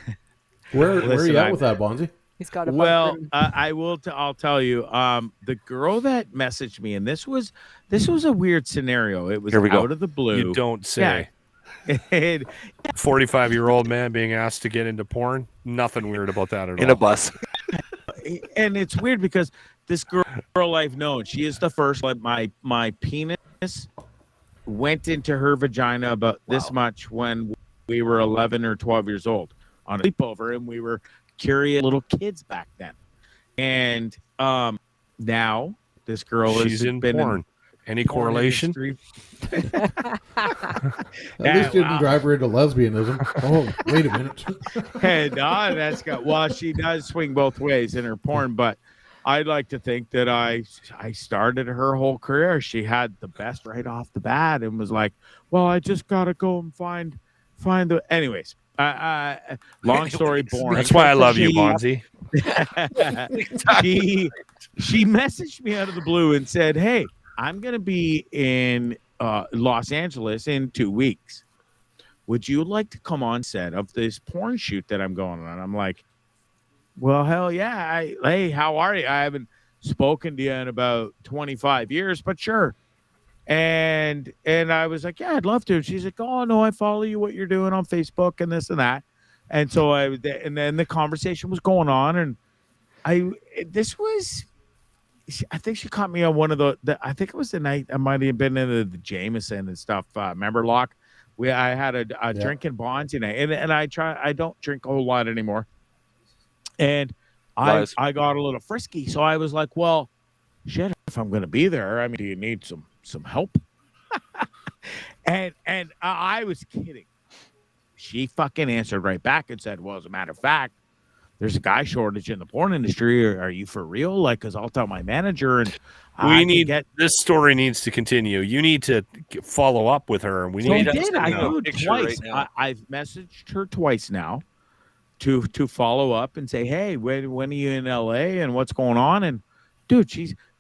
A: Where are you at with that, Bonzi?
B: He's got a
E: Well, I'll tell you. The girl that messaged me, and this was a weird scenario. It was out of the blue.
C: You don't say.
E: Yeah.
C: 45-year-old man being asked to get into porn. Nothing weird about that at all.
F: In a bus.
E: And it's weird because this girl I've known, she is the first. Like my penis went into her vagina about this much when we were 11 or 12 years old on a sleepover, and we were curious little kids back then. And now this girl
C: She's in porn. Any correlation?
A: At least you didn't drive her into lesbianism. Oh, wait a minute.
E: Hey, no, that's got. Well, she does swing both ways in her porn, but I'd like to think that I started her whole career. She had the best right off the bat, and was like, "Well, I just gotta go and find the." Anyways, long story boring.
C: That's why I love you, Bonzi.
E: She messaged me out of the blue and said, "Hey, I'm going to be in Los Angeles in 2 weeks. Would you like to come on set of this porn shoot that I'm going on?" I'm like, well, hell yeah. Hey, how are you? I haven't spoken to you in about 25 years, but sure. And I was like, yeah, I'd love to. She's like, oh, no, I follow you, what you're doing on Facebook and this and that. And so and then the conversation was going on, and I think she caught me on one of I think it was the night I might have been in the Jameson and stuff. Remember, Locke? I had a drinking bonds, and I don't drink a whole lot anymore. And I got a little frisky, so I was like, well, shit, if I'm going to be there, I mean, do you need some help? and I was kidding. She fucking answered right back and said, well, as a matter of fact, there's a guy shortage in the porn industry. Are you for real? Like, because I'll tell my manager, and
C: this story needs to continue. You need to follow up with her. We need.
E: I did twice. Right, I've messaged her twice now to follow up and say, hey, when are you in LA and what's going on? And dude,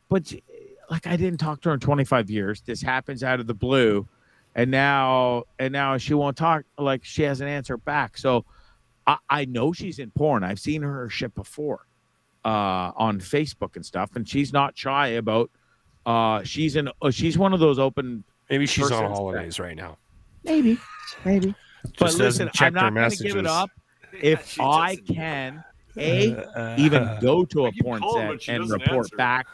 E: like, I didn't talk to her in 25 years. This happens out of the blue, and now she won't talk. Like, she hasn't answered back. So I know she's in porn. I've seen her shit before on Facebook and stuff, and she's not shy about. She's one of those open.
C: Maybe she's on holidays right now.
E: Maybe. But listen, I'm not going to give it up if I can even go to a porn set and report back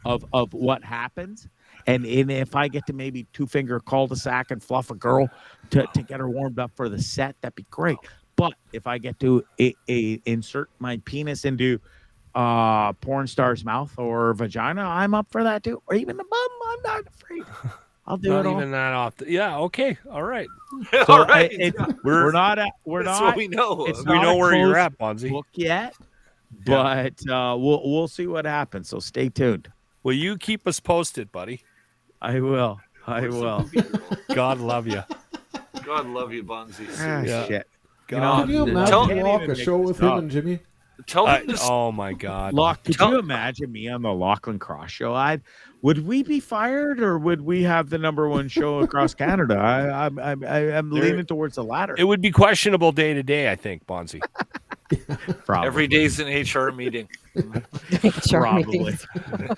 E: of what happens. And if I get to maybe 2-finger cul-de-sac and fluff a girl to get her warmed up for the set, that'd be great. But if I get to insert my penis into porn star's mouth or vagina, I'm up for that too. Or even the bum, I'm not afraid. I'll do it all.
C: Not even that often. Yeah. Okay. All right.
F: So all right.
E: We're not.
F: That's what we know.
C: We know where you're at, Bonzi.
E: Book yet, but we'll see what happens. So stay tuned.
C: Will you keep us posted, buddy?
E: I will.
C: God love you.
F: God love you, Bonzi.
E: Shit.
A: God. Can you imagine Locke a show with him and Jimmy?
C: Oh my God,
E: Locke! Could you imagine me on the Lachlan Cross show? Would we be fired, or would we have the #1 show across Canada? I'm leaning towards the latter.
C: It would be questionable day to day, I think, Bonzi.
E: Probably.
F: Every day's an HR meeting.
E: Probably.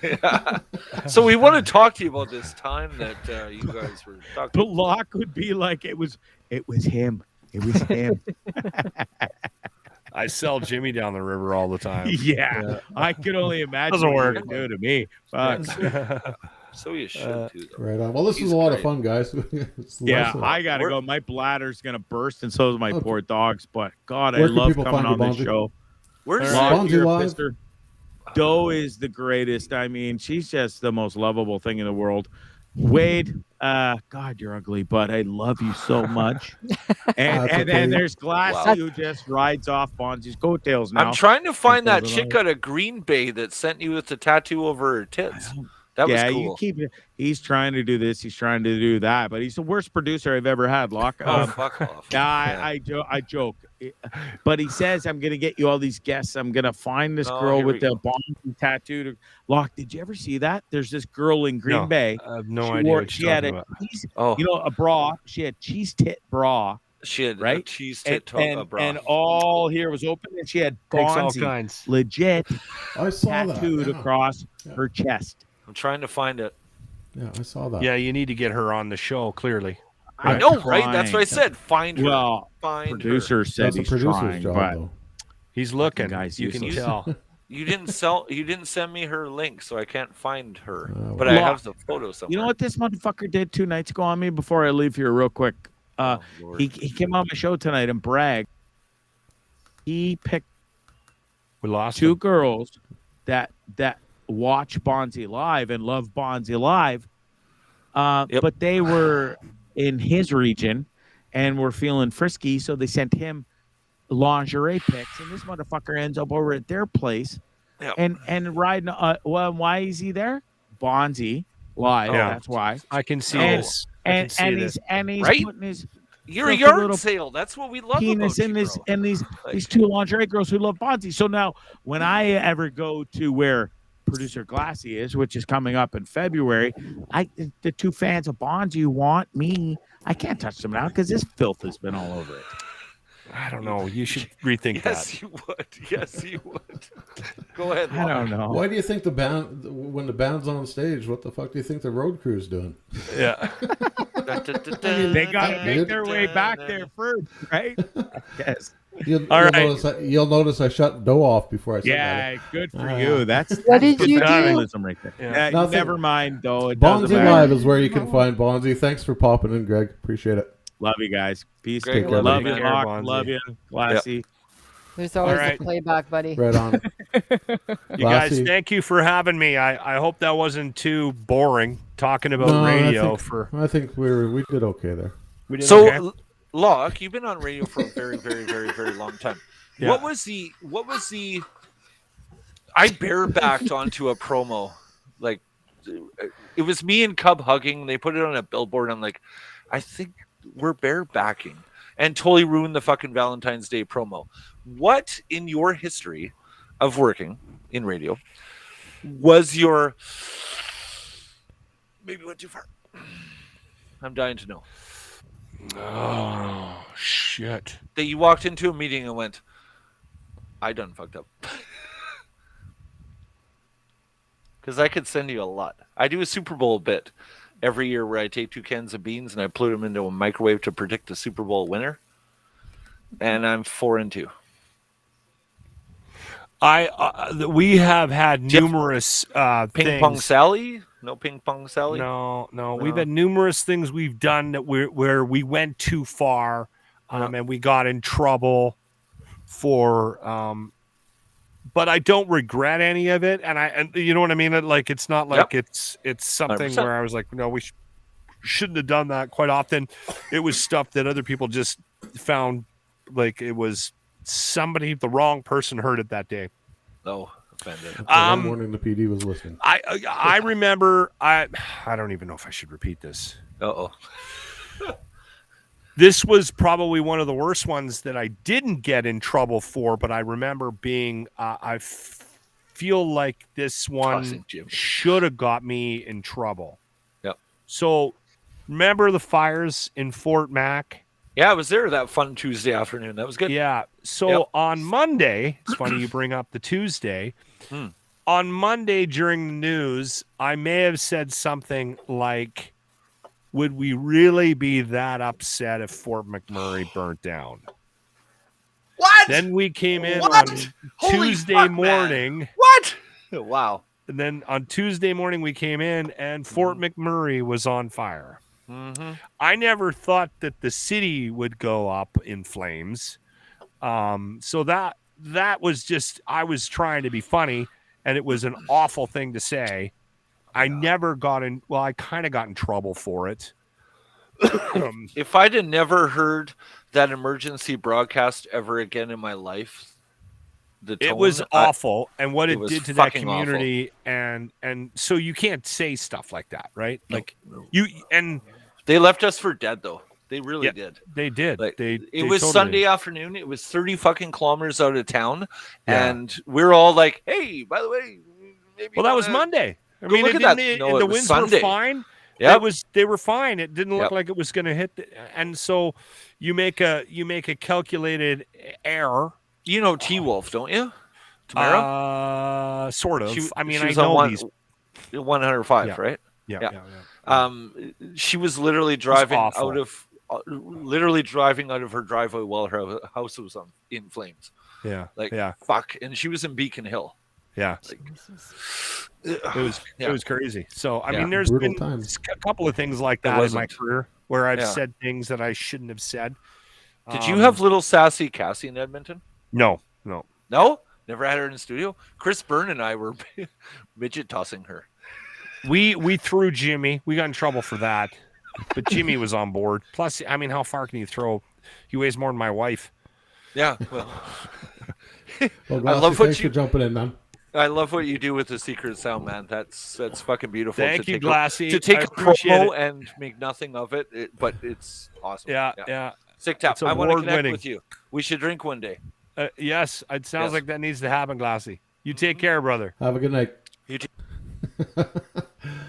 F: Yeah. So we want to talk to you about this time that you guys were talking.
E: But Locke would be like, it was him. It was him.
C: I sell Jimmy down the river all the time.
E: Yeah. I could only imagine what you do to me. Fuck.
F: So you should too, though.
A: Right on. Well, this was a lot of fun, guys.
E: Yeah, I gotta go. My bladder's gonna burst, and so is my poor dogs. But God, I love coming on this show.
F: Where's
A: Bonzi live?
E: Doe is the greatest. I mean, she's just the most lovable thing in the world. Wade, God, you're ugly, but I love you so much. And then there's Glassy, who just rides off Bonzi's coattails now.
F: I'm trying to find that chick out of Green Bay that sent you with the tattoo over her tits. That was
E: Yeah,
F: cool.
E: you keep. He's trying to do this. He's trying to do that, but he's the worst producer I've ever had. Locke.
F: Fuck off.
E: I joke, but he says I'm gonna get you all these guests. I'm gonna find this girl
F: here
E: with
F: we
E: the
F: go.
E: bomb tattooed. Locke, did you ever see that? There's this girl in Green
C: No,
E: Bay.
C: I have no
E: She
C: idea
E: wore-
C: what
E: she
C: you're
E: had
C: talking
E: a
C: about.
E: cheese,
F: Oh,
E: a bra. She had cheese tit bra,
F: she had a
E: right?
F: cheese
E: And
F: tit bra.
E: and all here was open, and she had
C: Takes all
E: Bonzi
C: kinds.
E: legit
A: I saw
E: tattooed
A: that. Yeah.
E: across her chest.
F: I'm trying to find it.
A: Yeah, I saw that.
C: Yeah, you need to get her on the show. Clearly,
F: I
E: I'm
F: know, right? That's what I
E: trying.
F: said. Find her.
E: Well,
F: Find
E: producer said
A: That's a
E: he's
A: producer's
E: trying,
A: job,
E: but
A: though.
C: he's looking.
E: guy's
C: You can
E: useless.
C: tell.
F: her. You didn't send me her link, so I can't find her.
A: Oh,
F: But
A: well.
F: I have the photo somewhere.
E: you know what this motherfucker did 2 nights ago on me before I leave here real quick?
F: Oh, Lord.
E: He came on my show tonight and bragged. He picked
C: We lost
E: 2
C: him.
E: girls that watch Bonzi live and love Bonzi live,
F: Yep.
E: but they were in his region and were feeling frisky, so they sent him lingerie pics, and this motherfucker ends up over at their place
F: Yep.
E: and riding. Well, why is he there? Bonzi live.
C: Yeah.
E: That's why.
C: I can see
F: And-
C: this. I can
E: And
C: see
E: and
C: this.
E: he's
F: Right?
E: putting his
F: You're a
E: filthy
F: yard
E: little
F: sale. That's what we love
E: penis
F: about
E: in
F: you,
E: this
F: bro.
E: and these
F: Like-
E: 2 lingerie girls who love Bonzi. So now when I ever go to where producer Glassy is, which is coming up in February, the 2 fans of Bonzi who want me, I can't touch them now because this filth has been all over it.
C: I don't know. You should rethink
F: Yes,
C: that.
F: you would. Yes, you would. Go ahead.
E: I don't know.
A: Why do you think the band, when the band's on stage, what the fuck do you think the road crew's doing?
C: Yeah.
E: They got to make their way back there first, right? Yes.
C: All right.
A: You'll notice I shut the dough off before I said
E: Yeah, good for
A: Ah.
E: you. That's
B: What did
E: good
B: you do?
E: journalism right there.
C: Yeah.
A: Nothing.
E: Never mind, though. It
A: that.
E: doesn't
A: Bonzi
E: matter.
A: Live is where you can find Bonzi. Thanks for popping in, Greg. Appreciate it.
E: Love you guys. Peace.
F: Greg,
A: love
E: Love
A: you,
E: you,
C: man.
E: Locke.
C: Bonzi.
E: Love you, Glassy.
B: There's always
C: right.
B: a playback, buddy.
A: Right on.
C: You guys,
A: Lassie.
C: thank you for having me. I hope that wasn't too boring talking about
A: No,
C: radio.
A: I think we did okay there.
C: We did
F: So,
C: okay.
F: Locke, you've been on radio for a very, very, very, very long time.
C: Yeah.
F: What was the? I barebacked onto a promo, like it was me and Cub hugging. They put it on a billboard. I'm like, I think we're barebacking, and totally ruined the fucking Valentine's Day promo. What in your history of working in radio was your? Maybe went too far. I'm dying to know.
C: Oh shit!
F: That you walked into a meeting and went, I done fucked up. Because I could send you a lot. I do a Super Bowl bit every year where I take 2 cans of beans and I put them into a microwave to predict the Super Bowl winner. And I'm 4-2.
C: We have had
F: Jeff-
C: numerous
F: Ping
C: things.
F: Pong Sally? No Ping Pong Sally?
C: No. We've had numerous things we've done that where we went too far, and we got in trouble for. But I don't regret any of it, and you know what I mean. Like it's not like it's something
F: 100%.
C: where I was like, no, we shouldn't have done that. Quite often, it was stuff that other people just found like it was somebody, the wrong person heard it that day.
F: Oh, offended.
A: So one morning the PD was listening.
C: I remember I don't even know if I should repeat this.
F: Uh-oh.
C: This was probably one of the worst ones that I didn't get in trouble for, but I remember being feel like this one
F: Tossing Jim.
C: should have got me in trouble.
F: Yep.
C: So remember the fires in Fort Mac?
F: Yeah, I was there that fun Tuesday afternoon. That was good.
C: Yeah. So
F: Yep.
C: on Monday, it's funny you bring up the Tuesday. On Monday during the news, I may have said something like, would we really be that upset if Fort McMurray burnt down?
F: What?
C: Then we came in
F: What?
C: on
F: Holy
C: Tuesday
F: fuck, man.
C: morning.
F: What? Wow.
C: And then on Tuesday morning, we came in and Fort McMurray was on fire.
F: Mm-hmm.
C: I never thought that the city would go up in flames. So that was just, I was trying to be funny, and it was an awful thing to say. I never got in, well, I kind of got in trouble for it.
F: If I'd have never heard that emergency broadcast ever again in my life, the
C: It
F: tone,
C: was awful, and what
F: it
C: it
F: was
C: did to that
F: fucking awful.
C: community, and so you can't say stuff like that, right?
F: No,
C: Like
F: no.
C: you and
F: They left us for dead, though. They really
C: Yeah,
F: did.
C: they did.
F: Like,
C: they
F: it was
C: totally
F: Sunday
C: did.
F: afternoon. It was 30 fucking kilometers out of town,
C: Yeah.
F: and we're all like, "Hey, by the way, maybe."
C: Well, that was Monday. I
F: Go
C: mean,
F: look
C: it
F: at
C: didn't.
F: that. No,
C: and
F: it
C: the
F: was
C: winds
F: Sunday.
C: were fine.
F: Yeah,
C: They were fine. It didn't look
F: Yep.
C: like it was going to hit. And so you make a calculated error.
F: You know T-Wolf, don't you? Tamara?
C: Sort of. I mean,
F: she
C: I
F: was
C: know
F: on
C: these.
F: 105,
C: Yeah.
F: right?
C: Yeah.
F: She was literally driving out of her driveway while her house was in flames.
C: Yeah.
F: Like,
C: yeah.
F: fuck. And she was in Beacon Hill.
C: Yeah.
F: Like,
C: it was crazy. So I
F: Yeah.
C: mean, there's
A: Brutal
C: been
A: times.
C: a couple of things like that in my career where I've said things that I shouldn't have said.
F: Did you have little sassy Cassie in Edmonton?
C: No.
F: No? Never had her in the studio? Chris Byrne and I were midget tossing her.
C: We threw Jimmy. We got in trouble for that. But Jimmy was on board. Plus, I mean, how far can you throw? He weighs more than my wife.
F: Yeah, well.
A: Well,
F: I love
A: thanks for jumping in, man.
F: I love what you do with the Secret Sound, man. That's fucking beautiful.
C: Thank you, Glassy.
F: To take
C: I
F: a
C: appreciate
F: promo
C: it.
F: and make nothing of it, but it's awesome.
C: Yeah.
F: Sick tap.
C: It's
F: I want to connect
C: award-winning.
F: with you. We should drink one day.
C: Yes, it sounds
F: Yes.
C: like that needs to happen, Glassy. You take care, brother.
A: Have a good night.
F: You too.
C: That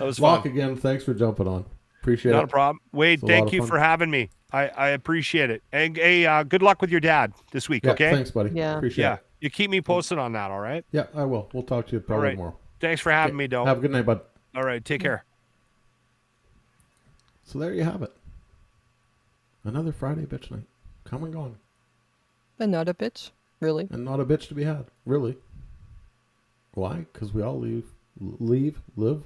C: was
A: Lock
C: fun.
A: again. Thanks for jumping on. Appreciate
C: Not
A: it.
C: a problem. Wade,
A: It's a lot
C: thank
A: of
C: you
A: fun.
C: for having me. I appreciate it. And hey, good luck with your dad this week,
A: Yeah,
C: okay?
A: thanks, buddy.
B: Yeah.
A: Appreciate
C: Yeah.
A: it.
C: You keep me posted on that, all right?
A: Yeah, I will. We'll talk to you probably
C: All right.
A: tomorrow.
C: Thanks for having me, Doe.
A: Have a good night, bud.
C: All right, take care.
A: So there you have it. Another Friday bitch night. Come and gone.
B: And not a bitch, really.
A: And not a bitch to be had. Really. Why? Because we all live.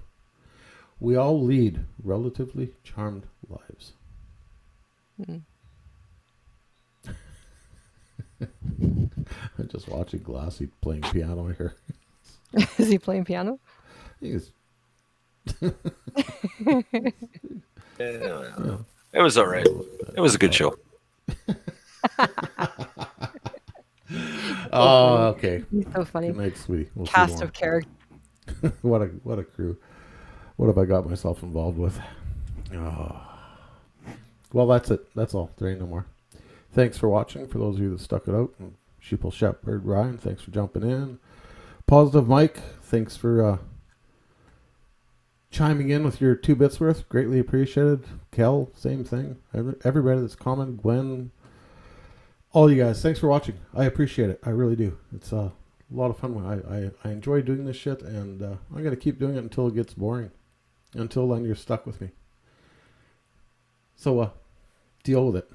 A: We all lead relatively charmed lives.
B: Mm.
A: I'm just watching Glassy playing piano here.
B: Is he playing piano?
A: He's
F: It was all right. It was a good show.
A: Oh, okay.
B: He's so funny.
A: Good night, sweetie. We'll see you
B: Cast
A: tomorrow.
B: of character.
A: What a crew. What have I got myself involved with? Oh. Well, that's it. That's all. There ain't no more. Thanks for watching. For those of you that stuck it out. And Sheeple Shepherd Ryan, thanks for jumping in. Positive Mike, thanks for chiming in with your 2 bits worth. Greatly appreciated. Kel, same thing. Everybody that's commented. Gwen. All you guys, thanks for watching. I appreciate it. I really do. It's a lot of fun. I enjoy doing this shit, and I'm going to keep doing it until it gets boring. Until then, you're stuck with me. So, deal with it.